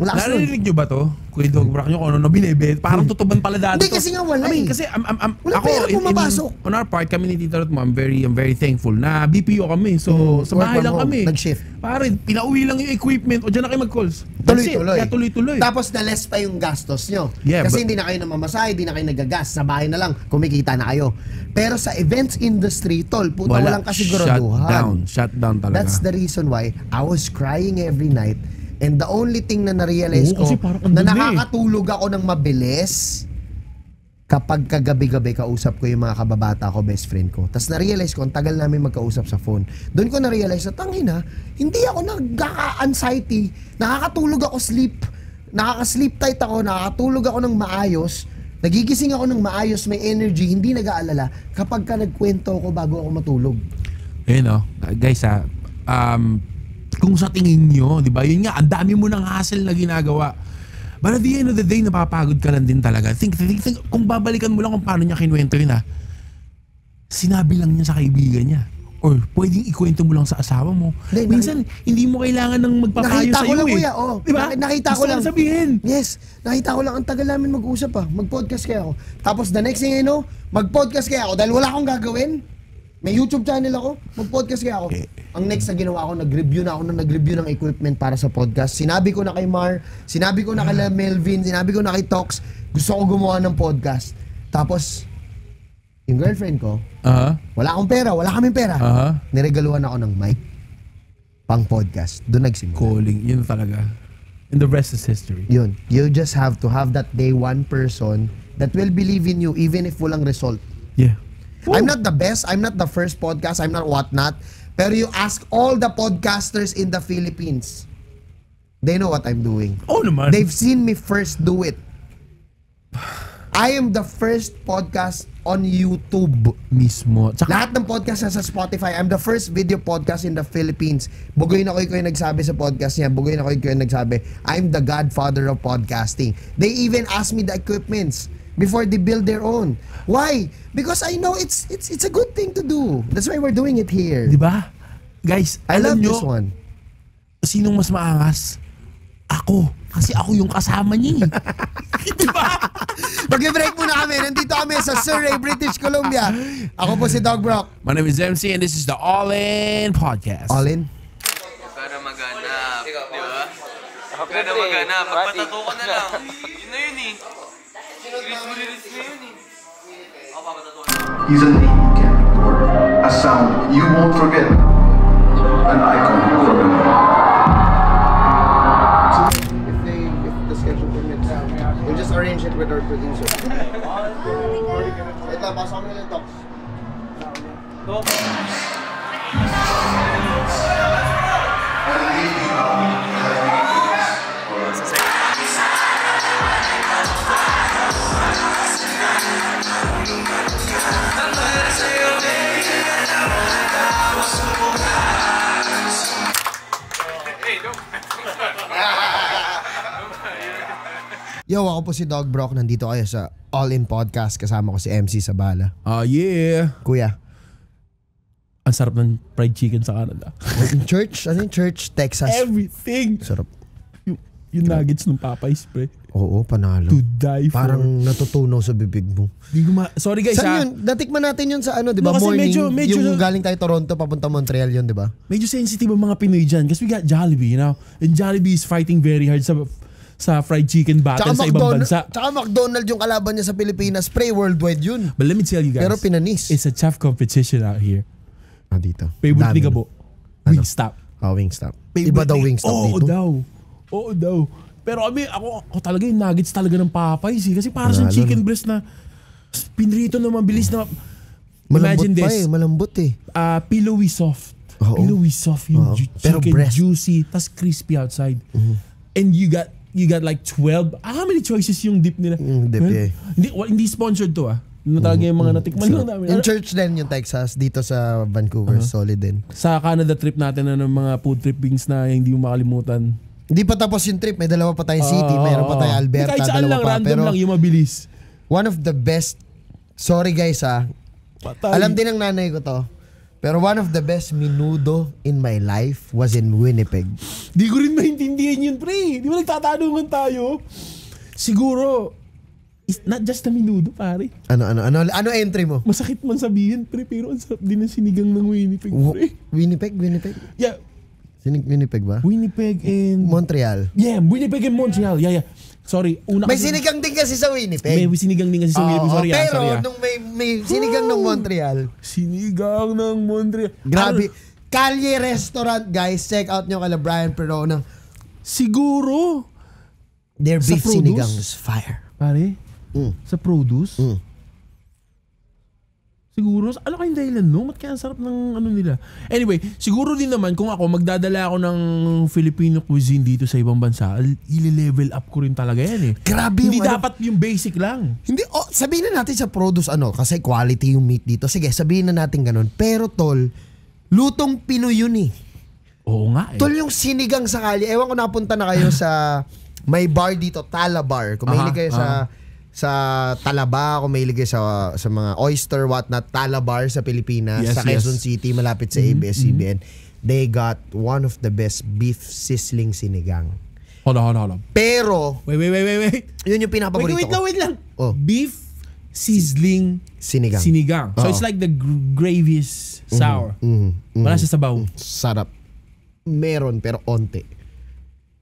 Lakas nun. Narinig nyo ba to? Kuya Dog Brock nyo kung ano binibenta. Parang tutuban pala dati. Hindi, kasi nga wala I mean, eh. kasi Wala ako, pera pumapasok. on our part, kami ni Tito Ruth mo, I'm very thankful na BPO kami. So, sa work bahay from lang home, kami. nag-shift. Pare, pinauwi lang yung equipment o dyan na kayo mag-calls. That's it. Tuloy-tuloy. Kaya tuloy-tuloy. Tapos na-less pa yung gastos nyo. Yeah, Kasi but- hindi na kayo namamasahe, hindi na kayo nagagas. Sa bahay na lang, kumikita na kayo. Pero sa events industry, tol, puta, walang kasiguraduhan. Shut down talaga. That's the reason why I was crying every night. And the only thing na na-realize Oo, ko, kasi parang ang na dumi. nakakatulog ako ng mabilis kapag kagabi-gabi kausap ko yung mga kababata ko, best friend ko. Tapos na-realize ko, ang tagal namin magkausap sa phone. Doon ko na-realize na, tangina, hindi ako nagkaka-anxiety. Nakakatulog ako nakaka-sleep tight ako, nakakatulog ako ng maayos. Nagigising ako ng maayos, may energy, hindi nag-aalala kapag ka nagkwento ako bago ako matulog. Ayun guys kung sa tingin nyo, di ba, yun nga, ang dami mo ng hassle na ginagawa. But at the end of the day, napapagod ka lang din talaga. Think, kung babalikan mo lang kung paano niya kinuwento yun sinabi lang niya sa kaibigan niya. Or pwedeng ikwento mo lang sa asawa mo. Minsan, hindi mo kailangan ng magpapayo Nakita sa'yo ko lang, eh. kuya. Diba? Nakita ko Gusto lang. sabihin. Yes. Nakita ko lang. Ang tagal namin mag-usap Mag-podcast kaya ako. Tapos the next thing I know, mag-podcast kaya ako. Dahil wala akong gagawin. May YouTube channel ako. Mag-podcast kaya ako. Okay. Ang next na ginawa ko, nag-review ng equipment para sa podcast. Sinabi ko na kay Mar, sinabi ko na kay Melvin, sinabi ko na kay Tox, gusto ko gumawa ng podcast. Tapos, yung girlfriend ko, wala akong pera, wala kaming pera. Niregaluhan ako ng mic. Pang podcast. Doon nagsimula. Calling, yun talaga. And the rest is history. Yun. You just have to have that day one person that will believe in you even if walang result. Yeah. I'm not the best, I'm not the first podcast, I'm not whatnot. Pero you ask all the podcasters in the Philippines. They know what I'm doing. Oh naman. They've seen me first do it. I am the first podcast on YouTube. Mismo. Tsaka, Lahat ng podcast sa Spotify. I'm the first video podcast in the Philippines. Bugoy na ko yung nagsabi sa podcast niya. Bugoy na ko yung nagsabi, I'm the godfather of podcasting. They even ask me the equipments before they build their own. Why? Because I know it's a good thing to do. That's why we're doing it here. di ba? Guys, I alam love nyo, this one. sinong mas maangas? Ako. Kasi ako yung kasama niya. Di ba? Mag-break muna kami. Nandito kami sa Surrey, British Columbia. Ako po si Dog Brock. My name is MC and this is the All In Podcast. All in? Para maganap, di ba? Para maganap, magpatato ka na lang. Yun na yun eh. Release na yun eh. Ako papatato ka na. He's a name you can't ignore, a sound you won't forget, an icon forever. If the schedule permits, we'll just arrange it with our producer. Ito, pasok kami ng talks. Yo, ako po si Dog Brock. Nandito kayo sa All In Podcast. Kasama ko si MC Sabala. Yeah. Kuya, Ang sarap ng fried chicken sa Canada. church? Ano yung church? Texas? Everything. Sarap. Yung nuggets ng Popeyes, pre. Oo, panalo. To die for. Parang natutunaw sa bibig mo. Sorry guys, Saan yun? Natikman natin yun sa ano, di ba? No, kasi Morning. medyo- yung galing tayo Toronto, papunta Montreal yun, di ba? Medyo sensitive ang mga Pinoy dyan kasi we got Jollibee, you know? And Jollibee is fighting very hard sa fried chicken battle sa ibang bansa. Tsaka McDonald's yung kalaban niya sa Pilipinas. Pre, worldwide yun. But let me tell you guys, Pero pinanis. it's a tough competition out here. Dito. Favorite Dami. ni Gabo, Ano? Wingstop. Wingstop. Iba daw Wingstop dito. Oo daw. Pero ako talaga yung nuggets talaga ng Popeyes kasi para sa chicken breast na pinrito na mabilis na. Malambot Imagine pa this. Malambot eh. Pillowy soft. Pillowy soft yung Pero chicken, breast. juicy, tas crispy outside. And you got like 12. How many choices yung dip nila? Dip, eh. Hindi sponsored to Yun talaga yung mga natikman lang namin. In church din yung Texas, dito sa Vancouver, solid din. Sa Canada trip natin, mga food trippings na hindi mo makalimutan. Hindi pa tapos yung trip, may dalawa pa tayong city, meron pa tayong Alberta, kahit saan dalawa lang, pa. random Pero lang, yung mabilis. one of the best, sorry guys Patay. alam din ng nanay ko to, pero one of the best menudo in my life was in Winnipeg. Di ko rin maintindihan yun, pre. Di ba nagtatanungan tayo? Siguro, it's not just a menudo, pare. Ano entry mo? Masakit man sabihin, pre, pero ang sarap din ng sinigang ng Winnipeg, pre. Winnipeg? Yeah, Winnipeg ba? Winnipeg and... Montreal. Yeah, Winnipeg and Montreal. Yeah. Sorry, May sinigang din kasi sa Winnipeg. May sinigang din kasi sa Winnipeg. Sorry, pero sorry. nung may sinigang ng Montreal. Sinigang ng Montreal. Grabe. Kalye Restaurant, guys. Check out nyo kala Brian Perona. Siguro, Their Sa beef produce? sinigang is fire. pare, sa produce, siguro, ano kayong dahilan, no? Ba't kaya ang sarap ng ano nila? Anyway, siguro din naman, kung ako, magdadala ako ng Filipino cuisine dito sa ibang bansa, i-level up ko rin talaga yan eh. Grabe Hindi yung dapat yung basic lang. Hindi, sabihin na natin sa produce kasi quality yung meat dito. Sige, sabihin na natin ganun. Pero tol, lutong Pinoy yun eh. Oo nga eh. Tol, yung sinigang sa kalye. Ewan ko napunta na kayo sa may bar dito, Talabar. Kung mahilig kayo sa Talaba, kung mahilig kayo sa mga oyster, whatnot, Talabar sa Pilipinas, Yes, sa Quezon yes. City, malapit sa ABS-CBN. They got one of the best beef sizzling sinigang. Hold on. Pero, Wait. yun yung pinapaborito ko. Wait lang. Oh. Beef sizzling Sinigang. So Oo. it's like the gravy is sour. Wala siya sabaw. Sarap. Meron, pero onte.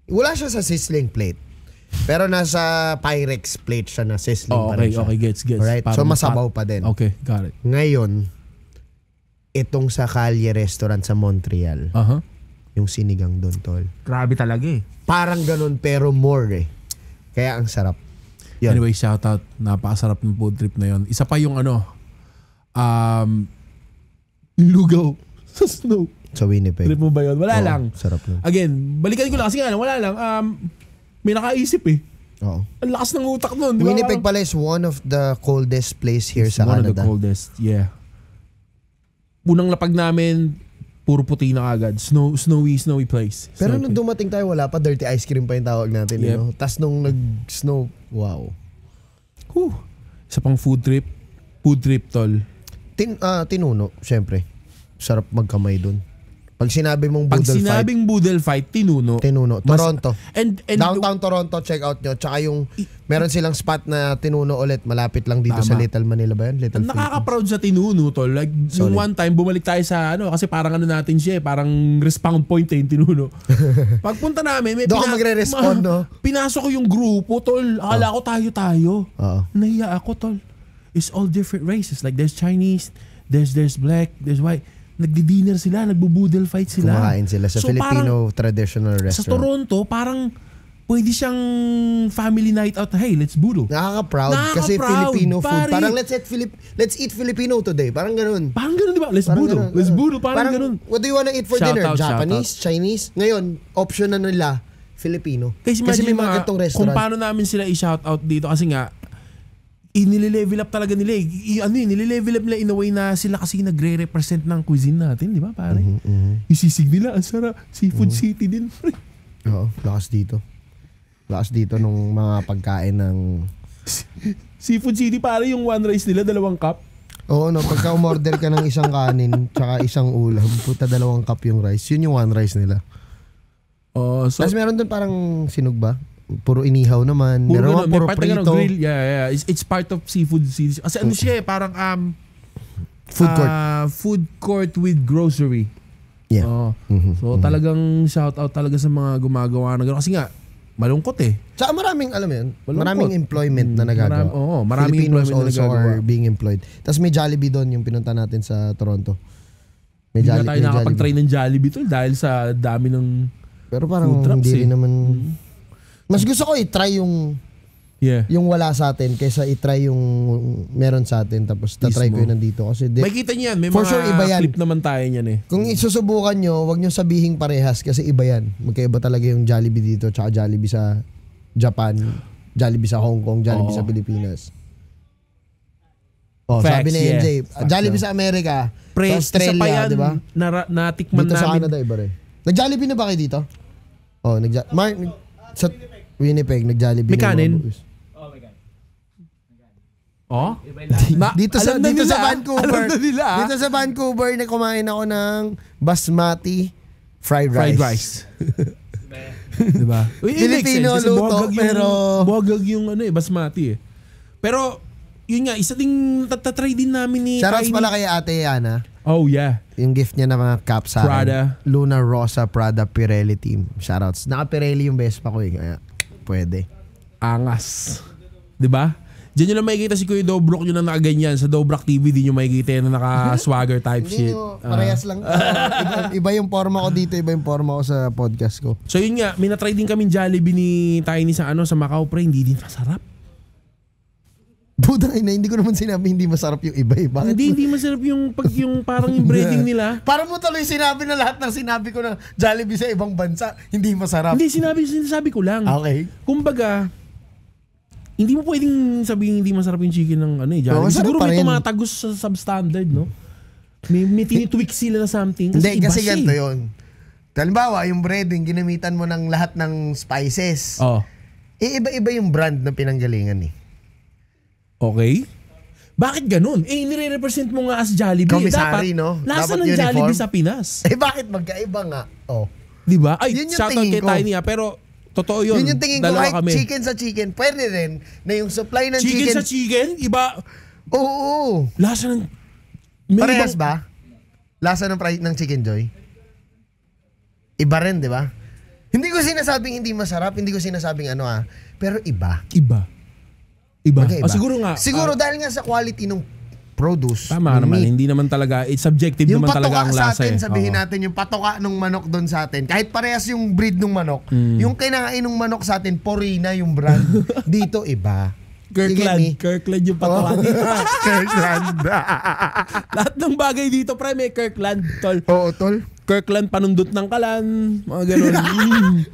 Wala siya sa sizzling plate. Pero nasa Pyrex plate siya na sizzling pa rin siya. Okay, gets. Alright? So masabaw pa din. Okay, got it. Ngayon, itong sa Kalye Restaurant sa Montreal, yung sinigang doon, tol. Grabe talaga eh. Parang ganun pero more eh. Kaya ang sarap. Yun. Anyway, shout out. Napakasarap ng food trip na yon. Isa pa yung lugaw sa snow. Sa Winnipeg. Trip mo ba yun? Wala Oo, lang. sarap lang. Again, balikan ko lang kasi wala lang. May nakaisip eh. Oo. Ang lakas ng utak nun. Di ba? Winnipeg pala is one of the coldest place here sa One of Canada. the coldest, yeah. Unang lapag namin, puro puti na agad. Snowy place. Pero Snowy nung place. dumating tayo, wala pa. Dirty ice cream pa yung tawag natin. Yep. You know? Tapos nung nag-snow, wow. Whew. Isa pang food trip, tol. Tinuno, syempre. Sarap magkamay dun. Pag sinabi mong Pag boodle fight, sinabing boodle fight, tinuno. Toronto. And Downtown Toronto, check out nyo. Tsaka yung, meron silang spot na tinuno ulit. Malapit lang dito Tama. sa Little Manila ba yan? Little nakaka-proud sa tinuno, tol. Like, Solid. yung one time, bumalik tayo sa kasi parang natin siya parang respawn point yung tinuno. Pagpunta namin, may Doon ka magre-respond, no? Pinasok ko yung grupo, tol. Akala ko tayo. Oo. Nahiya ako, tol. It's all different races. Like, there's Chinese, there's black, there's white. Nagdi-dinner sila, nagbo-boodle fight sila. Kumakain sila sa Filipino traditional restaurant. Sa Toronto, parang pwede siyang family night out. Hey, let's boodle. Nakaka-proud kasi Filipino food. Parang let's eat Filipino today. Parang ganun. Parang ganun, di ba? Let's Parang boodle. ganun. Let's boodle. Parang ganun. What do you wanna eat for Shout dinner? out, Japanese? Chinese? Ngayon, option na nila, Filipino. Kasi may imagine mga gantong kung restaurant. paano namin sila i-shout out dito kasi nga, nile-level up talaga nila nile-level up nila in a way na sila kasi nagre-represent ng cuisine natin, di ba pare? Yung sisig nila, ang sarap. Seafood City din, pare. Oo, lakas dito. Lakas dito nung mga pagkain ng... Seafood City, pare, yung one rice nila, 2 cup. Oo, no, pagka umorder ka ng isang kanin tsaka isang ulam, 2 cup yung rice. Yun yung one rice nila. So, Tapos meron dun parang sinog ba? Puro inihaw naman. Meron mga puro prito. Grill. Yeah. It's part of Seafood City. Kasi ano siya parang Food court. Food court with grocery. Yeah. So talagang shout out talaga sa mga gumagawa ng gano'n. Kasi nga, malungkot eh. Tsaka maraming, alam mo yun, Malungkot. maraming employment na nagagawa. Maraming Filipinos employment na also nagagawa. are being employed. Tapos may Jollibee doon yung pinunta natin sa Toronto. May Hindi na tayo may nakapag-try ng Jollibee tol dahil sa dami ng Pero parang food trucks hindi rin eh. naman... Mas gusto ko i-try yung Yeah. yung wala sa atin kaysa i-try yung meron sa atin tapos tatry ko yun nandito kasi May kita niyan, may For mga sure, iba yan. clip naman tayo niyan eh. kung isusubukan nyo, wag nyo sabihing parehas kasi iba yan. Magkaiba talaga yung Jollibee dito tsaka Jollibee sa Japan, Jollibee sa Hong Kong, Jollibee sa Pilipinas. Facts, Sabi ni yeah. NJ, Facts, Jollibee sa Amerika, Pre, sa isa pa yan, Australia, di ba? natikman Dito sa namin. Canada iba rin. Nag-Jollibee na ba kayo dito? Oh, sa Winnipeg nag-Jollibee May na yung kanin? mga boys. Oh? Dito sa Alam na dito nila, sa Vancouver. Alam na nila. Dito sa Vancouver na kumain ako ng basmati fried rice. Fried rice. Diba? Filipino luto, pero- Bogag yung ano basmati eh. Pero yun nga, isa ding tatatry din namin ni Shoutouts Tiny. pala kay Ate Ana. Oh yeah. Yung gift niya na mga caps sa akin. Prada. Luna Rosa Prada Pirelli team. Shoutouts. Naka-Pirelli yung Vespa ko eh. Kaya pwede. Angas. 'Di ba? Diyan nyo lang makikita si Kuya Dobrok yun na nakaganyan. Sa Dobrak TV, di nyo makikita yan na naka-swagger type shit. Parehas lang. Iba yung forma ko dito, iba yung forma ko sa podcast ko. So yun nga, minatry din kami Jollibee ni Tiny sa Macau, pre, hindi din masarap. Buda na, hindi ko naman sinabi hindi masarap yung iba eh. Bakit? Hindi masarap yung parang yung breading nila. Para mo tuloy sinabi na lahat ng sinabi ko na Jollibee sa ibang bansa, hindi masarap. Hindi, sinasabi ko lang. Okay. Kumbaga, hindi mo pwedeng sabihin hindi masarap yung chicken ng Jollibee. Masarap Siguro pa may rin. tumatagos sa substandard, no? May tinitweak sila na something. Hindi, iba kasi siya ganito eh. yun. Halimbawa, yung breading, ginamitan mo ng lahat ng spices. Oh, Iba-iba yung brand na pinanggalingan eh. okay. Bakit ganun? Nire-represent mo nga as Jollibee. Commissary, Dapat, no? Lasa Dapat ng uniform. Jollibee sa Pinas. Bakit magkaiba nga? Oh. Di ba? Ay, Yun yung shoutout tingin kay ko. Tiny pero totoo yun. Yun yung tingin ko, Dalawa kahit kami. chicken sa chicken, pwede rin na yung supply ng Chicken chicken. sa chicken? Iba. Oo. Lasa ng... May Parehas ibang- ba? Lasa ng ng Chicken Joy? Iba rin, di ba? Hindi ko sinasabing hindi masarap, hindi ko sinasabing pero iba. Iba. Magkaiba. Siguro nga. Siguro dahil nga sa quality ng produce. Tama ng naman. meat. Hindi naman talaga. It's subjective Yung naman talaga patoka ang sa lasa atin, eh. sabihin Oo. natin yung patoka ng manok doon sa atin. Kahit parehas yung breed ng manok, yung kinain ng manok sa atin, Porina yung brand. Dito iba. You get me? Kirkland yung patoka Oh. dito. Kirkland. Lahat ng bagay dito, pre, may Kirkland, tol. Oo, tol. Kirkland, panundot ng kalan. Mga ganun.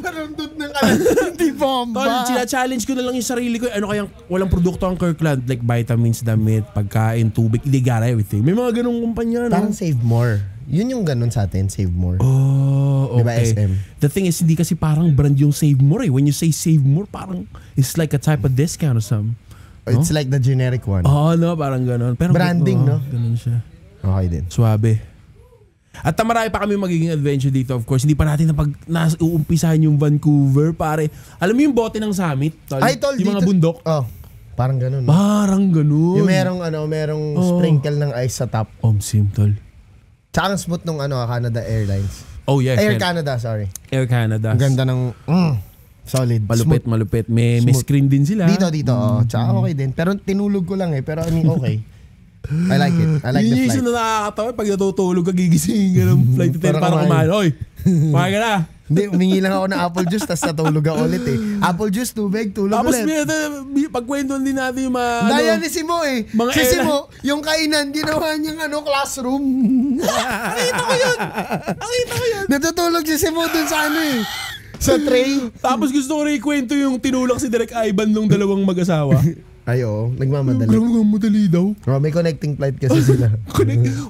Parundot ng kalan. Di bomba. Tol, challenge ko na lang yung sarili ko. Ano kayang walang produkto ang Kirkland? Like vitamins, damit, pagkain, tubig. They got everything. May mga ganung kumpanya, no? Parang save more. Yun yung ganun sa atin, save more. Oh, Diba, okay. SM? The thing is, hindi kasi parang brand yung Save More eh. When you say Save More, parang it's like a type of discount or something. It's like the generic one. Oh, no, parang ganun. Pero Branding, no? Ganun siya. Okay din. Suwabe. At marami pa kami magiging adventure dito, of course. Hindi pa natin uumpisahan yung Vancouver, pare. Alam mo yung bote ng summit? Tol? Ay, tol, yung dito. mga bundok? Oh, parang ganun. No? Parang ganun. Yung merong sprinkle ng ice sa top. Omsim, tol. Tsaka ang smooth nung Canada Airlines. Oh, yeah. Air Canada, sorry. Air Canada. Ang ganda ng solid. Malupit, Smooth. malupit. May Smooth. screen din sila. Dito. Tsaka okay din. Pero tinulog ko lang pero I mean okay. I like it. I like Yun the yung flight. isa na nakakatawa. Pag natutulog ka, gigising ka ng flight attendant Para para kumain. Oy, kumain ka na. Hindi, umingi lang ako ng apple juice tapos natulog ako ulit eh. Apple juice, tubig, tulog Tapos ulit. pagkwentuhan din natin yung mga... Daya ni Simo eh. Mga Si airline. Simo, yung kainan, ginawa niyang classroom. Nakita ko yun. Natutulog si Simo dun sa sa tray. Tapos gusto ko rin ikwento yung tinulak si Direk Ivan nung dalawang mag-asawa. Ay oo, nagmamadali. Grabe madali daw. Oh, may connecting flight kasi sila.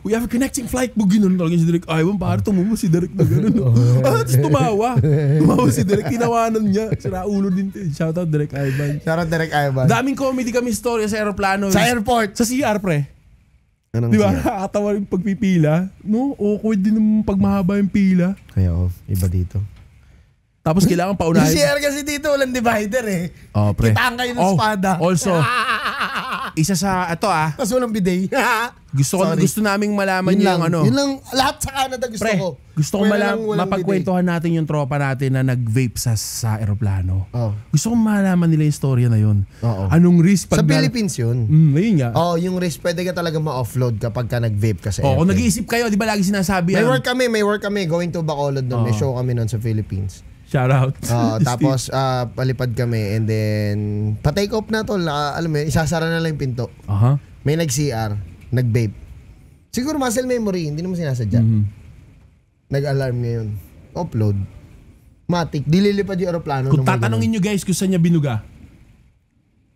We have a connecting flight mo. Gano'n talaga si Direk Ivan. Para tumumo si Direk na gano'n. Tapos tumawa. Tumawa si Direk. Tinawanan niya. Sira ulo din. Shoutout Direk Ivan. Shoutout Direk Ivan. Daming comedy kami storya sa aeroplano. Sa airport. Sa CR, pre. Anong Di ba? siya? Nakakatawa yung pagpipila. No? Awkward din yung pag mahaba yung pila. Ay oo, iba dito. Tapos kailangan Yung paunahin. CR kasi dito, walang divider eh. Oh, pre. Kitaan kayo ng espada. Also, isa sa ito Tapos walang bidet. Sorry. gusto naming malaman Yun lang, yung ano. yun lang, lahat sa Canada gusto Pre, ko. gusto ko Walang mapagkwentuhan natin yung tropa natin na nag-vape sa aeroplano. Oh. Gusto kong malaman nila yung storya na yun. Oo. Anong risk Sa pag... Philippines yun. Ayun nga. Oh, yung risk pwede ka talaga ma-offload kapag ka nag-vape ka sa Kung airplane. nag-iisip kayo, di ba lagi sinasabi May yan? work kami going to Bacolod doon. May show kami noon sa Philippines. Shout out. Tapos palipad kami and then pa-take off na tol. Alam mo, isasara na lang yung pinto. May nag-CR, nag-vape. Siguro muscle memory, hindi naman sinasadya. Nag-alarm ngayon. Upload. Matik, dililipad yung aeroplano. Kung tatanungin nyo guys kung saan niya binuga.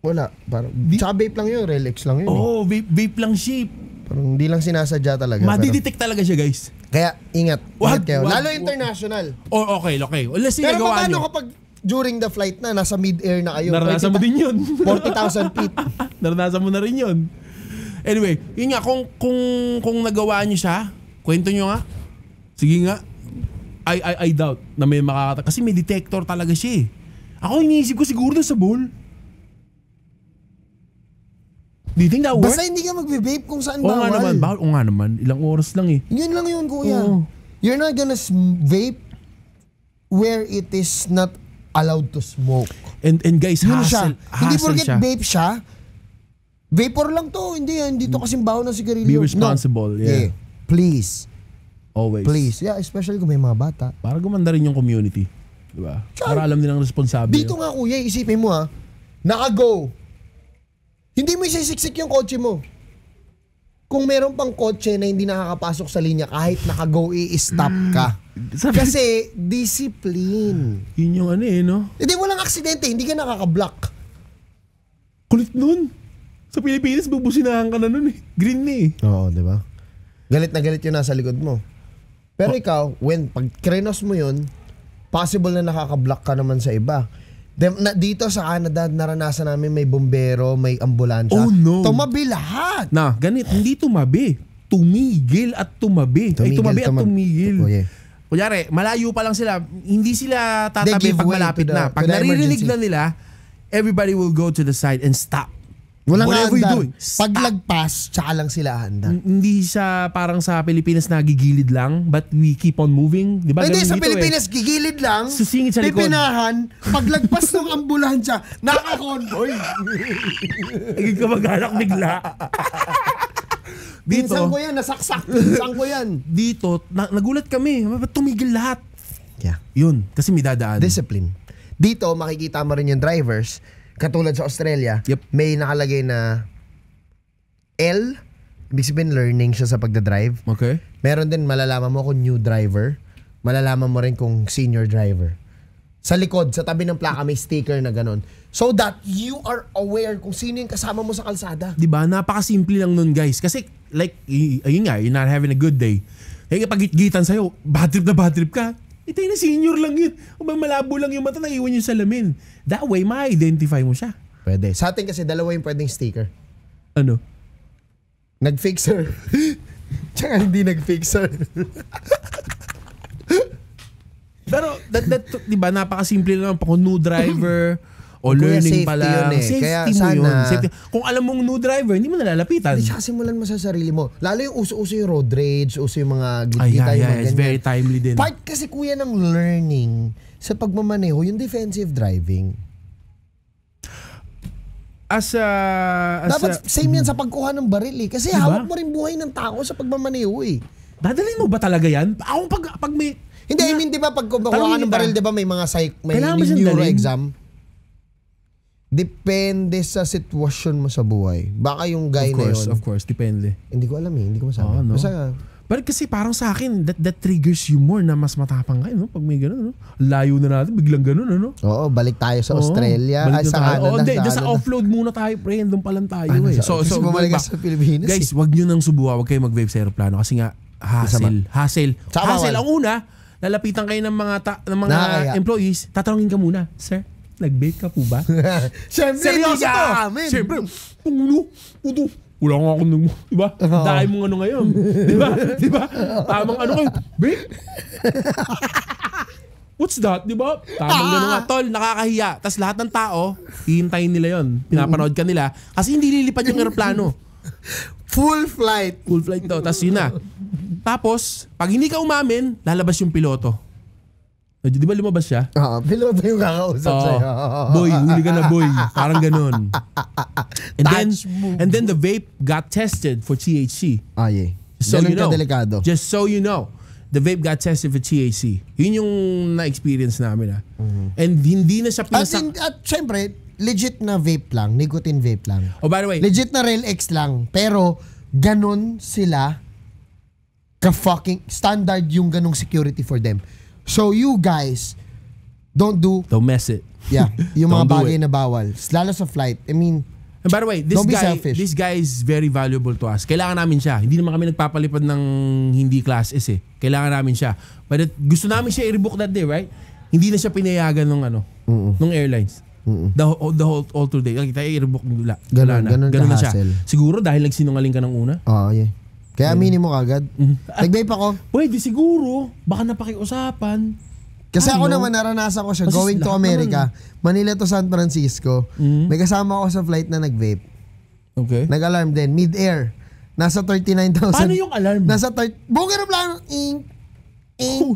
Wala. Parang, tsaka vape lang yun, Relax lang yun. Oo, vape lang siya. Parang hindi lang sinasadya talaga. Madidetect talaga siya guys. Kaya ingat. Wag, Kayo. wag, Lalo international. Okay. Let's say Pero nagawa paano nyo. kapag during the flight na, nasa mid-air na kayo? Naranasan mo din yun. 40,000 feet. Naranasan mo na rin yun. Anyway, yun nga, kung nagawa nyo siya, kwento nyo nga. Sige nga. I doubt na may makakata. Kasi may detector talaga siya eh. Ako iniisip ko siguro na sa bowl. Do you think that works? Basta hindi ka magbe-vape kung saan Oo bawal. nga naman, bawal. Oo nga naman. Ilang oras lang eh. Yun lang yun, kuya. Oo. You're not gonna vape where it is not allowed to smoke. And guys, Yun siya. Hindi hassle porket siya. vape siya, vapor lang to. Hindi yan. Dito kasing baho ng sigarilyo. Be responsible, yeah. Please. Always. Please. Yeah, especially kung may mga bata. Para gumanda rin yung community. Diba? Para alam nilang responsable. Dito nga kuya, isipin mo ha, naka-go. Hindi mo isisiksik yung kotse mo. Kung meron pang kotse na hindi nakakapasok sa linya, kahit naka-go, i-stop ka. Kasi discipline. Yun yung ano eh, no? Hindi, walang aksidente, hindi ka nakaka-block. Kulit nun. Sa Pilipinas, bubusinahan ka na nun eh. Green na eh. Oo, di ba? Galit na galit yun nasa likod mo. Pero ikaw, pag krenos mo yun, possible na nakaka-block ka naman sa iba. Dito sa Canada, naranasan namin may bombero, may ambulansya. Oh no. Tumabi lahat. Na, ganit, hindi tumabi. Tumigil at tumabi. Tumabi at tumigil. Oh, yeah. Kunyari, malayo pa lang sila. Hindi sila They tatabi give pag way malapit to the- na. Pag to the naririnig emergency. na nila, everybody will go to the side and stop. Walang Whatever you're aandar. doing, stop. Paglagpas, tsaka lang sila handa. Hindi siya parang sa Pilipinas na gigilid lang, but we keep on moving. Di ba? Hindi, Ganun sa dito Pilipinas, gigilid lang, Susingit sa likod. pipinahan, paglagpas ng ambulansya, nakakonvoy. Naging kamag-anak bigla. Dito, Pinsan ko yan, nasaksak. Pinsan ko yan. dito, nagulat kami. Ba't tumigil lahat? Yeah. Yun, kasi may dadaan. Discipline. Dito, makikita mo rin yung drivers, katulad sa Australia, Yep. may nakalagay na L, ibig sabihin learning siya sa pagdadrive. Okay. Meron din, malalaman mo kung new driver, malalaman mo rin kung senior driver. Sa likod, sa tabi ng plaka, may sticker na ganon. So that you are aware kung sino yung kasama mo sa kalsada. Di ba? Napakasimple lang nun, guys. Kasi, like, ayun nga, you're not having a good day. Kaya pag gitan sa'yo, bad trip ka. Ito yung senior lang yun. O ba malabo lang yung mata, naiwan yung salamin. That way, ma-identify mo siya. Pwede. Sa atin kasi, dalawa yung pwedeng sticker. Ano? Nag-fixer. Tsaka hindi nag-fixer. Pero, di ba, napakasimple lang pa kung new driver o learning safety pa lang. yun eh. Safety Kaya mo sana- yun. Safety. Kung alam mong new driver, hindi mo nalalapitan. Hindi, tsaka simulan mo sa sarili mo. Lalo yung uso-uso yung road rage, uso yung mga Ay, gitgita, yung mga it's ganyan. very timely din. Part kasi kuya ng learning sa pagmamaneho, yung defensive driving. Dapat same yan sa pagkuha ng baril eh. Kasi Diba? hawak mo rin buhay ng tao sa pagmamaneho eh. Dadalhin mo ba talaga yan? Ako pag may... Hindi, I mean, di ba, pag kuha Tanungin ka ng kita. baril, di ba, may mga may Kailangan ba siyang neuro dalhin? exam? Depende sa sitwasyon mo sa buhay. Baka yung guy na yun. Of course, depende. Hindi ko alam eh, hindi ko masabi. Oo, no? Basta, But kasi parang sa akin, that triggers you more na mas matapang kayo, no? Pag may gano'n, no? Layo na natin, biglang gano'n, ano? oo, balik tayo sa Oo, Australia. balik Ay, na sa tayo. Canada. Oo, hindi, sa sa Canada. offload muna tayo, pre. Doon pa lang tayo, eh. So, bumalik ka sa Pilipinas. Guys, wag nyo nang subukan, wag kayo mag-vape sa aeroplano kasi nga, hassle. Tsaka bawal. Ang una, lalapitan kayo ng mga Nakakaya. employees, tatanungin ka muna, sir, nag-vape ka po ba? Siyempre, Seryoso hindi ka ka! amin. Siyempre, puto. Wala nga ako nung, di ba? Dahil mong ano ngayon. Di ba? Di ba? Tamang ano kayo, vape? What's that? Di ba? Tamang gano'n nga. Tol, nakakahiya. Tapos lahat ng tao, hihintayin nila yon, pinapanood ka nila. Kasi hindi lilipad yung aeroplano. Full flight. Full flight daw. Tapos yun na. Tapos, pag hindi ka umamin, lalabas yung piloto. Di ba lumabas siya? Oo, piloto yung kakausap Oo. sa'yo. Boy, huli ka na boy. Parang ganun. Touch move. And then the vape got tested for THC. Ah, yeah. So Ganun you know. ka delikado. Just so you know. the vape got tested for THC. Yun yung na-experience namin And hindi na siya At syempre, legit na vape lang, nicotine vape lang. Oh, by the way, Legit na Rail X lang, pero ganon sila ka-fucking standard yung ganong security for them. So you guys, don't mess it. Yeah, yung mga Don't do bagay na bawal. Lalo sa flight. I mean, and by the way, don't be selfish. this guy is very valuable to us. Kailangan namin siya. Hindi naman kami nagpapalipad ng hindi class S eh. Kailangan namin siya. But gusto namin siya i-rebook that day, right? Hindi na siya pinayagan ng airlines. The whole alter day. Kita i-rebook nila. Ganun na siya. hassle. Siguro dahil nagsinungaling ka ng una? Oo, yeah. Kaya aminin mo kagad. Nag-vape ako. Wait, di siguro. Baka napakiusapan. Kasi ako naman naranasan ko siya going to America. Manila to San Francisco. May kasama ako sa flight na nag-vape. Okay. Nag-alarm din. Mid-air. Nasa 39,000. Paano yung alarm? Buong aeroplano.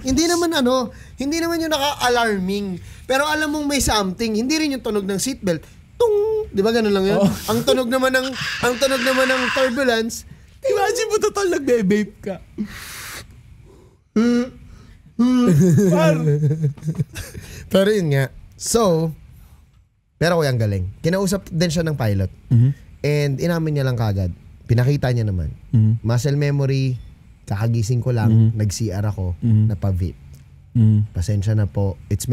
Hindi naman yung naka-alarming. Pero alam mong may something. Hindi rin yung tunog ng seatbelt. Tung! Di ba ganun lang yun? Oh. Ang tunog naman ng turbulence. Imagine mo total nagbe-vape ka. Pero yun nga. So, pero kuyang galing. Kinausap din siya ng pilot. And inamin niya lang kagad. Pinakita niya naman. Muscle memory, kakagising ko lang, nag-CR ako, napag-vape. Pasensya na po. It's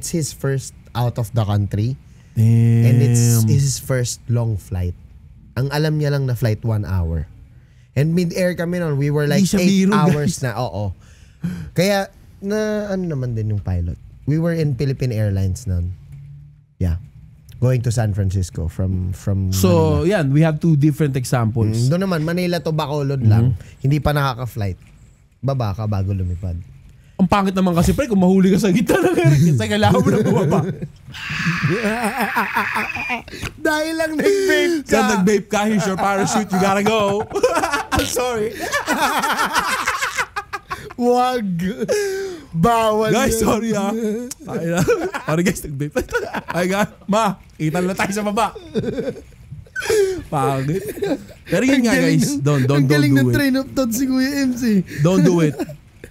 his first out of the country. Damn. And it's his first long flight. Ang alam niya lang na flight 1 hour. And mid-air kami noon, we were like 8 hours na. Oo. Kaya, naman din yung pilot. We were in Philippine Airlines noon. Yeah. Going to San Francisco from So, Manila. yan. We have two different examples. Doon naman, Manila to Bacolod lang. Hindi pa nakaka-flight. Baba ka bago lumipad. Ang pangit naman kasi, pre, kung mahuli ka sa gitna ng air, kasi kailangan mo na bumaba. Dahil lang nag-vape ka. Kaya nag-vape ka, here's your parachute, you gotta go. I'm sorry. Wag. Bawal. Guys, yun. sorry Sorry guys, nag-vape. Ay nga, ma, kita na tayo sa baba. Pangit. Pero yun nga guys, don't do Ang galing ng it. train of thought si Kuya MC. Don't do it.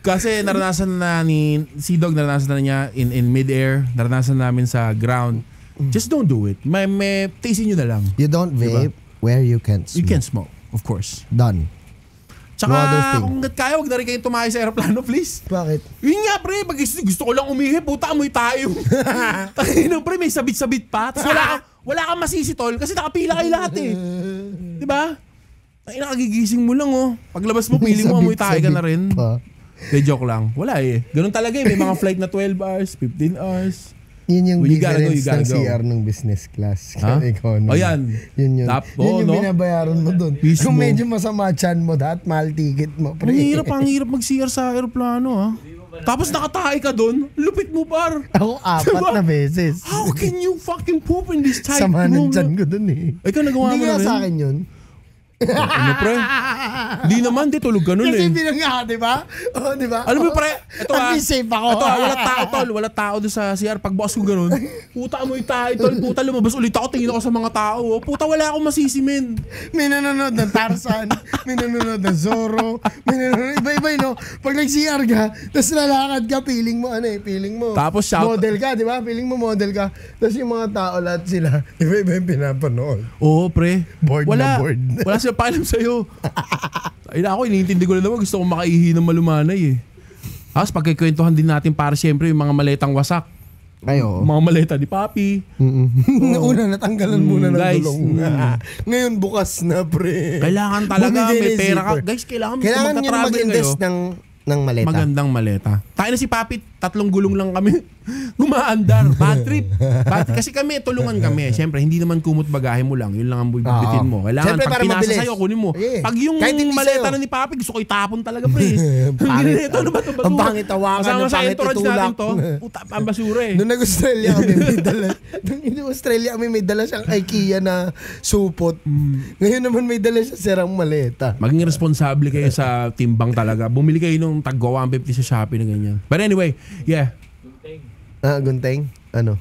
Kasi naranasan na ni C-Dog, naranasan na niya in mid-air, naranasan namin sa ground. Just don't do it. May taste nyo na lang. You don't vape where you can't smoke. You can smoke, of course. Done. Tsaka No other thing. kung kaya, huwag na rin kayong tumayo sa aeroplano, please. Bakit? Yun nga, pre, pag gusto ko lang umihi, puta, amoy tayo. Tayo pre, may sabit-sabit pa. Tapos wala kang masisi, tol, kasi nakapila kayo lahat eh. Diba? Ay, nakagigising mo lang, oh. Paglabas mo, piling mo, amoy tayo ka na rin. De joke lang. Wala eh. Ganun talaga eh. May mga flight na 12 hours, 15 hours. Yun yung When you gotta difference go, you gotta ng go. CR ng business class. Ha? Economy. O yan. Yun. Yun yung no? binabayaran mo dun. Mismo. Kung medyo masama chan mo, dapat mahal ticket mo. Ang hirap mag-CR sa aeroplano, ha? Tapos nakatae ka dun, lupit mo par. Ako 4 na beses. How can you fucking poop in this tight Sama ng room? chan ko dun eh. Ikaw nagawa Hindi mo na nga rin? sa akin yun. Ano pre? Di naman, di tulog ka nun Kasi eh. binangga, di ba? Oo, di ba? Alam mo pre, ito At least safe ako. Ito wala tao tol, wala tao doon sa CR. Pag boss ko ganun, puta mo yung tayo tol, puta lumabas ulit ako, tingin ako sa mga tao. Oh. Puta wala akong masisimin. May nanonood ng Tarzan, may nanonood ng Zorro, may nanonood, iba-iba no? Pag nag-CR ka, tapos lalakad ka, feeling mo. Tapos shout- model ka, di ba? Feeling mo model ka. Tapos yung mga tao lahat sila, iba-iba yung pinapanood. Oo pre. Bored na bored. Wala siya pakialam sa'yo. Ay na ako, iniintindi ko na naman. Gusto kong makaihi ng malumanay eh. Tapos pagkikwentuhan din natin para siyempre yung mga maletang wasak. Ayo. Mga maleta ni Papi. Una, natanggalan muna ng guys, gulong. Ngayon bukas na, pre. Kailangan talaga, Bumigay may na yung pera ka. zipper. Guys, kailangan Kailangan nyo na mag-invest ng maleta. Magandang maleta. Tayo na si Papi, 3 gulong lang kami gumaandar. Bad trip. Kasi kami, tulungan kami. Siyempre, hindi naman kumot bagahe mo lang. Yun lang ang bibitin mo. Kailangan Siyempre, pag para pinasa mabilis. sa'yo, kunin mo. Yeah. Pag yung Kahit hindi maleta sa'yo. na ni Papi, gusto ko itapon talaga, pre. Pangit. Ito, ano ba ito? Ang pangit tawakan, Kasama ang sa pangit entourage itulak. natin to. Puta, ang basura eh. Nung nag-Australia kami, may dala siyang IKEA na supot. Ngayon naman may dala siya serang maleta. Maging responsable kayo sa timbang talaga. Bumili kayo nung tagwa 150 sa Shopee na ganyan. But anyway, yeah. Gunteng? Ano?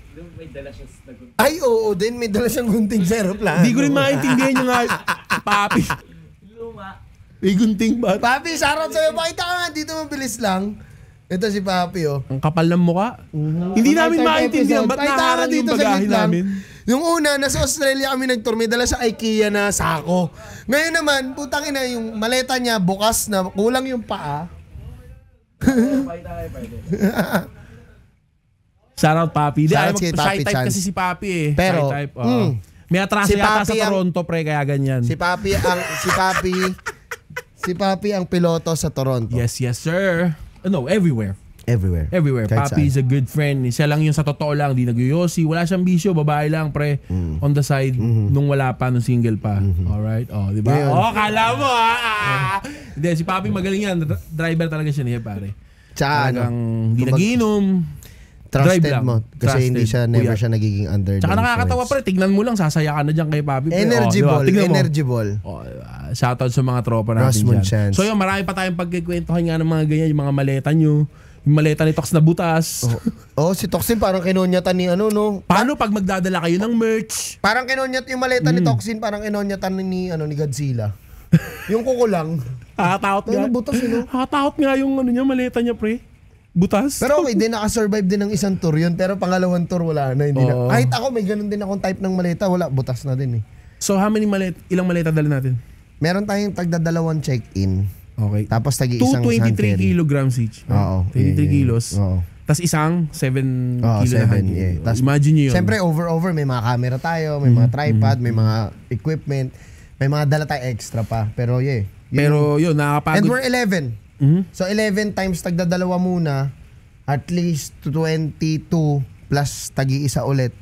Ay, oo din. May dala siyang gunting sa aeroplano. Hindi ko rin maintindihan yung Papi. May gunting ba? Papi, shoutout sa'yo. Pakita ka nga dito, mabilis lang. Ito si Papi, oh. Ang kapal ng mukha. Hindi namin maintindihan ba't naharang yung bagahe namin. Yung una, nasa Australia kami nag-tour, may dala sa IKEA na sako. Ngayon naman, putang ina, yung maleta niya bukas na, kulang yung paa. Shoutout Papi. Shoutout kay Papi Shy type Chan. kasi si Papi eh. Pero, Shy type. May atraso Si yata Papi sa Toronto pre, kaya ganyan. Si Papi ang piloto sa Toronto. Yes, sir. No, everywhere. Everywhere. Kahit Papi saan. is a good friend. Siya lang yung sa totoo lang, di nagyoyosi. Wala siyang bisyo, babae lang pre. On the side, nung wala pa, nung single pa. Alright? Oh, di ba? Ngayon. Oh, kala mo Hindi, si Papi magaling yan. Driver talaga siya niya pare. Tsaka Talagang ano, di nagiinom. trusted drive lang. mo. Kasi hindi siya, never siya nagiging under Tsaka the nakakatawa influence. pre, tignan mo lang, sasaya ka na dyan kay Papi. Pre. Energy diba? ball. Tignan mo. Energy ball. Oh, shoutout sa mga tropa natin Rosmond dyan. Chance. So yun, marami pa tayong pagkikwentuhan nga ng mga ganyan, yung mga maleta nyo, yung maleta ni Tox na butas. Si Toxin parang kinonyatan ni ano, no? Paano pag magdadala kayo ng merch? Parang kinonyat yung maleta ni Toxin, parang kinonyatan ni Godzilla. Yung kukulang. Nakakatakot nga. Ano butas yun, no? Nakakatakot nga yung ano niya, maleta niya pre. Butas. Pero okay din, nakasurvive din ng isang tour yun. Pero pangalawang tour, wala na. Hindi Oo. na. Kahit ako, may ganun din akong type ng maleta. Wala, butas na din eh. So how many ilang maleta dala natin? Meron tayong tagdadalawang check-in. Okay. Tapos tagi-isang 223 kilograms each. Oo. 23 kilos. Oo. Tapos isang 7 Oo, kilo na 7, hand. yeah. Tas, Imagine nyo yun. Siyempre, over, may mga camera tayo, may mga tripod, may mga equipment, may mga dala tayo extra pa. Pero yeah. Pero yun, And nakakapagod. we're 11. Mhm. So 11 times tagdadalawa muna, at least 22 plus tagi-isa ulit,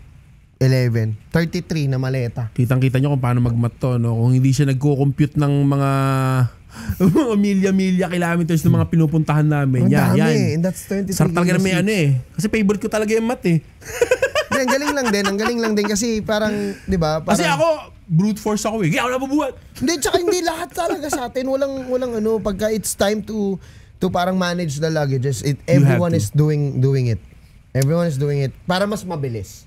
11. 33 na maleta. Kitang-kita nyo kung paano mag-mat to, no? Kung hindi siya nagko-compute ng mga milya-milya kilometers ng mga pinupuntahan namin. Ang Yan, dami, yan. and that's 23 Sarap talaga na may kilos ano eh. Kasi favorite ko talaga yung mat eh. Hindi, ang galing lang din kasi parang, di ba? Parang, Kasi ako, brute force ako eh. Kaya ako nabubuhat. Hindi, tsaka hindi lahat talaga sa atin. Walang ano, pagka it's time to parang manage the luggages, everyone to. is doing it. Everyone is doing it para mas mabilis.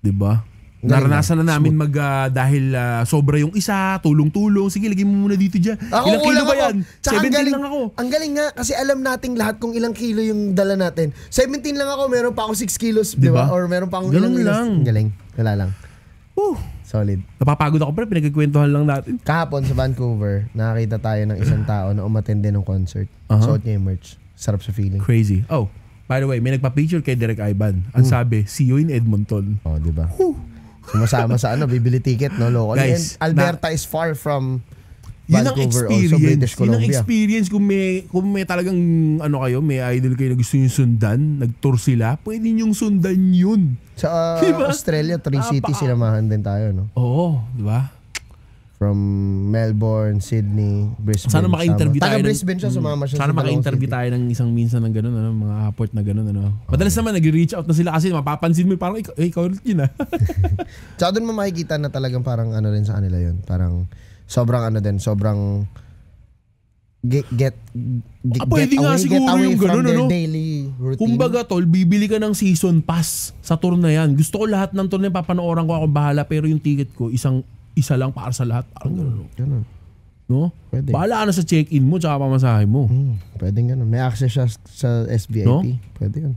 Diba? Naranasan na namin dahil sobra yung isa, tulong-tulong. Sige, lagay mo muna dito dyan. Ilang kilo ba yan? 17 lang ako. Ang galing nga kasi alam nating lahat kung ilang kilo yung dala natin. 17 lang ako, meron pa ako 6 kilos, di ba? Or meron pa akong Ganun ilang kilos. lang. Ang galing. Wala lang. Solid. Napapagod ako pre, pinagkikwentuhan lang natin. Kahapon sa Vancouver, nakakita tayo ng isang tao na umattend din ng concert. Suot niya yung merch. Sarap sa feeling. Crazy. Oh, by the way, may nagpa-picture kay Derek Ivan. Ang sabi, see you in Edmonton. Oh, di ba? Sumasama sa bibili ticket, no? Local. Guys, And Alberta is far from Yun ang Vancouver, experience. also British Yun ang Columbia. experience kung may talagang ano kayo, may idol kayo na gusto nyo sundan, nag-tour sila, pwede nyong sundan yun. Sa Diba? Australia, 3 cities sinamahan din tayo, no? Oo, di ba? From Melbourne, Sydney, Brisbane. Sana maka-interview tayo. Taga Brisbane siya, sumama siya Sana sa dalawang maka-interview city. tayo ng isang minsan ng gano'n, ano, mga port na gano'n. Ano. Madalas naman, nag-reach out na sila kasi mapapansin mo, parang ikaw ulit yun Tsaka doon mo makikita na talagang parang ano rin sa kanila yun. Parang sobrang ano din, sobrang pwede nga siguro yung from ganun, their ano? daily routine. Kumbaga tol, bibili ka ng season pass sa tour na yan. Gusto ko lahat ng tour na yan, papanooran ko, akong bahala, pero yung ticket ko, isa lang para sa lahat. Parang gano'n. Ganun. No? Pwede. Bahala ka na sa check-in mo tsaka pamasahe mo. Pwede ganun. May access siya sa SVIP. No? Pwede yun.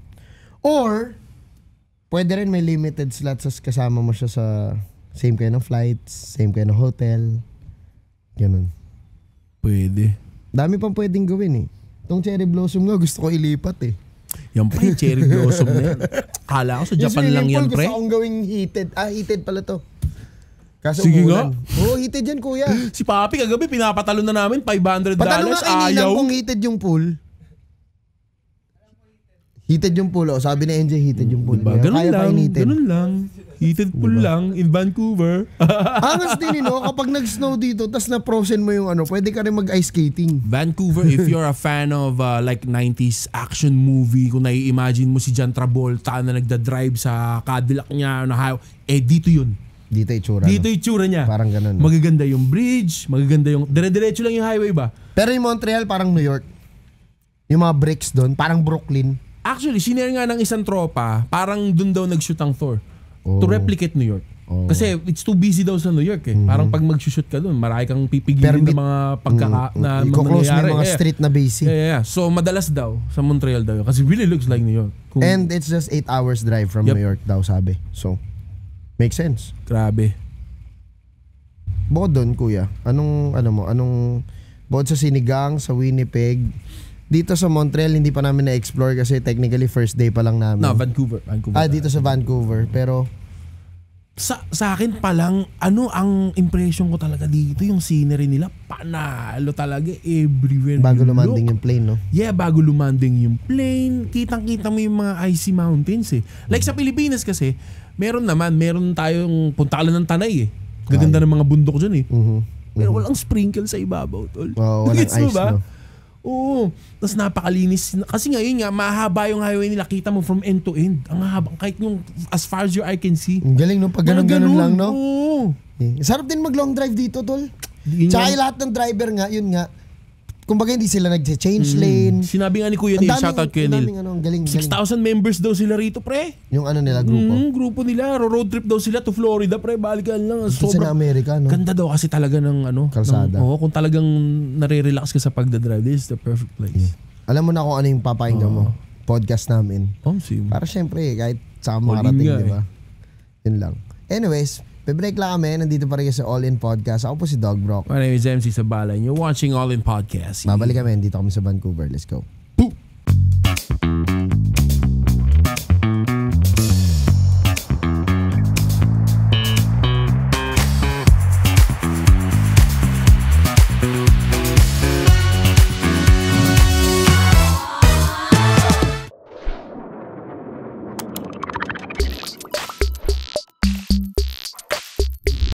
Or, pwede rin may limited slots kasama mo siya sa same kayo ng flights, same kayo ng hotel. Ganun. Pwede. Dami pang pwedeng gawin eh. Itong cherry blossom nga gusto ko ilipat eh. Yan pre, cherry blossom na yan. Kala ko sa Japan lang yan pre. Gusto kong gawing heated. Heated pala to. Kaso Sige umulan. Oo, heated yan kuya. Si Papi kagabi pinapatalon na namin $500. Patanong nga kay Ninang Ayaw. kung heated yung pool. Heated yung pool. O, sabi na NJ, heated yung pool. Diba? Kaya Ganun kaya pa lang. yung heated. Ganun lang. Heated pool lang in Vancouver. Angas din no, kapag nag-snow dito, tas na-frozen mo yung ano, pwede ka rin mag-ice skating. Vancouver, if you're a fan of like 90s action movie, kung nai-imagine mo si John Travolta na nagda-drive sa Cadillac niya, dito yun. Dito itsura. Dito no? yung tsura niya. Parang ganun. No? Magaganda yung bridge, magaganda yung... Dire-diretso lang yung highway ba? Pero yung Montreal, parang New York. Yung mga bricks doon, parang Brooklyn. Actually, sinare nga ng isang tropa, parang dun daw nag-shoot ang Thor. To replicate New York. Oo. Kasi it's too busy daw sa New York eh. Parang pag mag-shoot ka doon, marami kang pipigilin ng mga na i-close mo mangyayari. yung mga street na busy. Yeah. So madalas daw sa Montreal daw yun. Kasi really looks like New York. And it's just 8 hours drive from New York daw sabi. So, makes sense. Grabe. Bukod doon, kuya, anong bukod sa Sinigang, sa Winnipeg, dito sa Montreal, hindi pa namin na-explore kasi technically first day pa lang namin. No, Vancouver. Dito sa Vancouver. Pero, sa akin pa lang, ang impression ko talaga dito, yung scenery nila, panalo talaga everywhere. bago lumanding yung plane, no? Yeah, bago lumanding yung plane, kitang-kita mo yung mga icy mountains eh. Like sa Pilipinas kasi, meron tayong punta ka lang ng Tanay eh. Gaganda ng mga bundok dyan eh. Pero walang sprinkle sa ibabaw, tol. Walang Gets mo ice, ba? no? Oo. Tapos napakalinis. Kasi ngayon nga, mahaba yung highway nila. Kita mo from end to end. Ang haba. Kahit yung as far as your eye can see. Ang galing, no? Pag ganun lang, no? Oo. Sarap din mag-long drive dito, tol. Tsaka lahat ng driver nga, yun nga, kumbaga hindi sila nag-change lane. Sinabi nga ni Kuya Neil, shoutout Kuya Neil. Galing. 6,000 members daw sila rito, pre. Yung nila, grupo. Grupo nila. Road trip daw sila to Florida, pre. Balikan lang. Sobrang Amerika, no? Ganda daw kasi talaga ng kalsada. Kung talagang nare-relax ka sa pagdadrive, this is the perfect place. Alam mo na kung ano yung papakinggan mo. Podcast namin. Sim. Para syempre, kahit sa makarating, di ba? Yun lang. Anyways, pe-break lang kami. Nandito pa rin sa All In Podcast. Ako po si Dog Brock. My name is MC Sabala and you're watching All In Podcast. Babalik kami. Dito kami sa Vancouver. Let's go.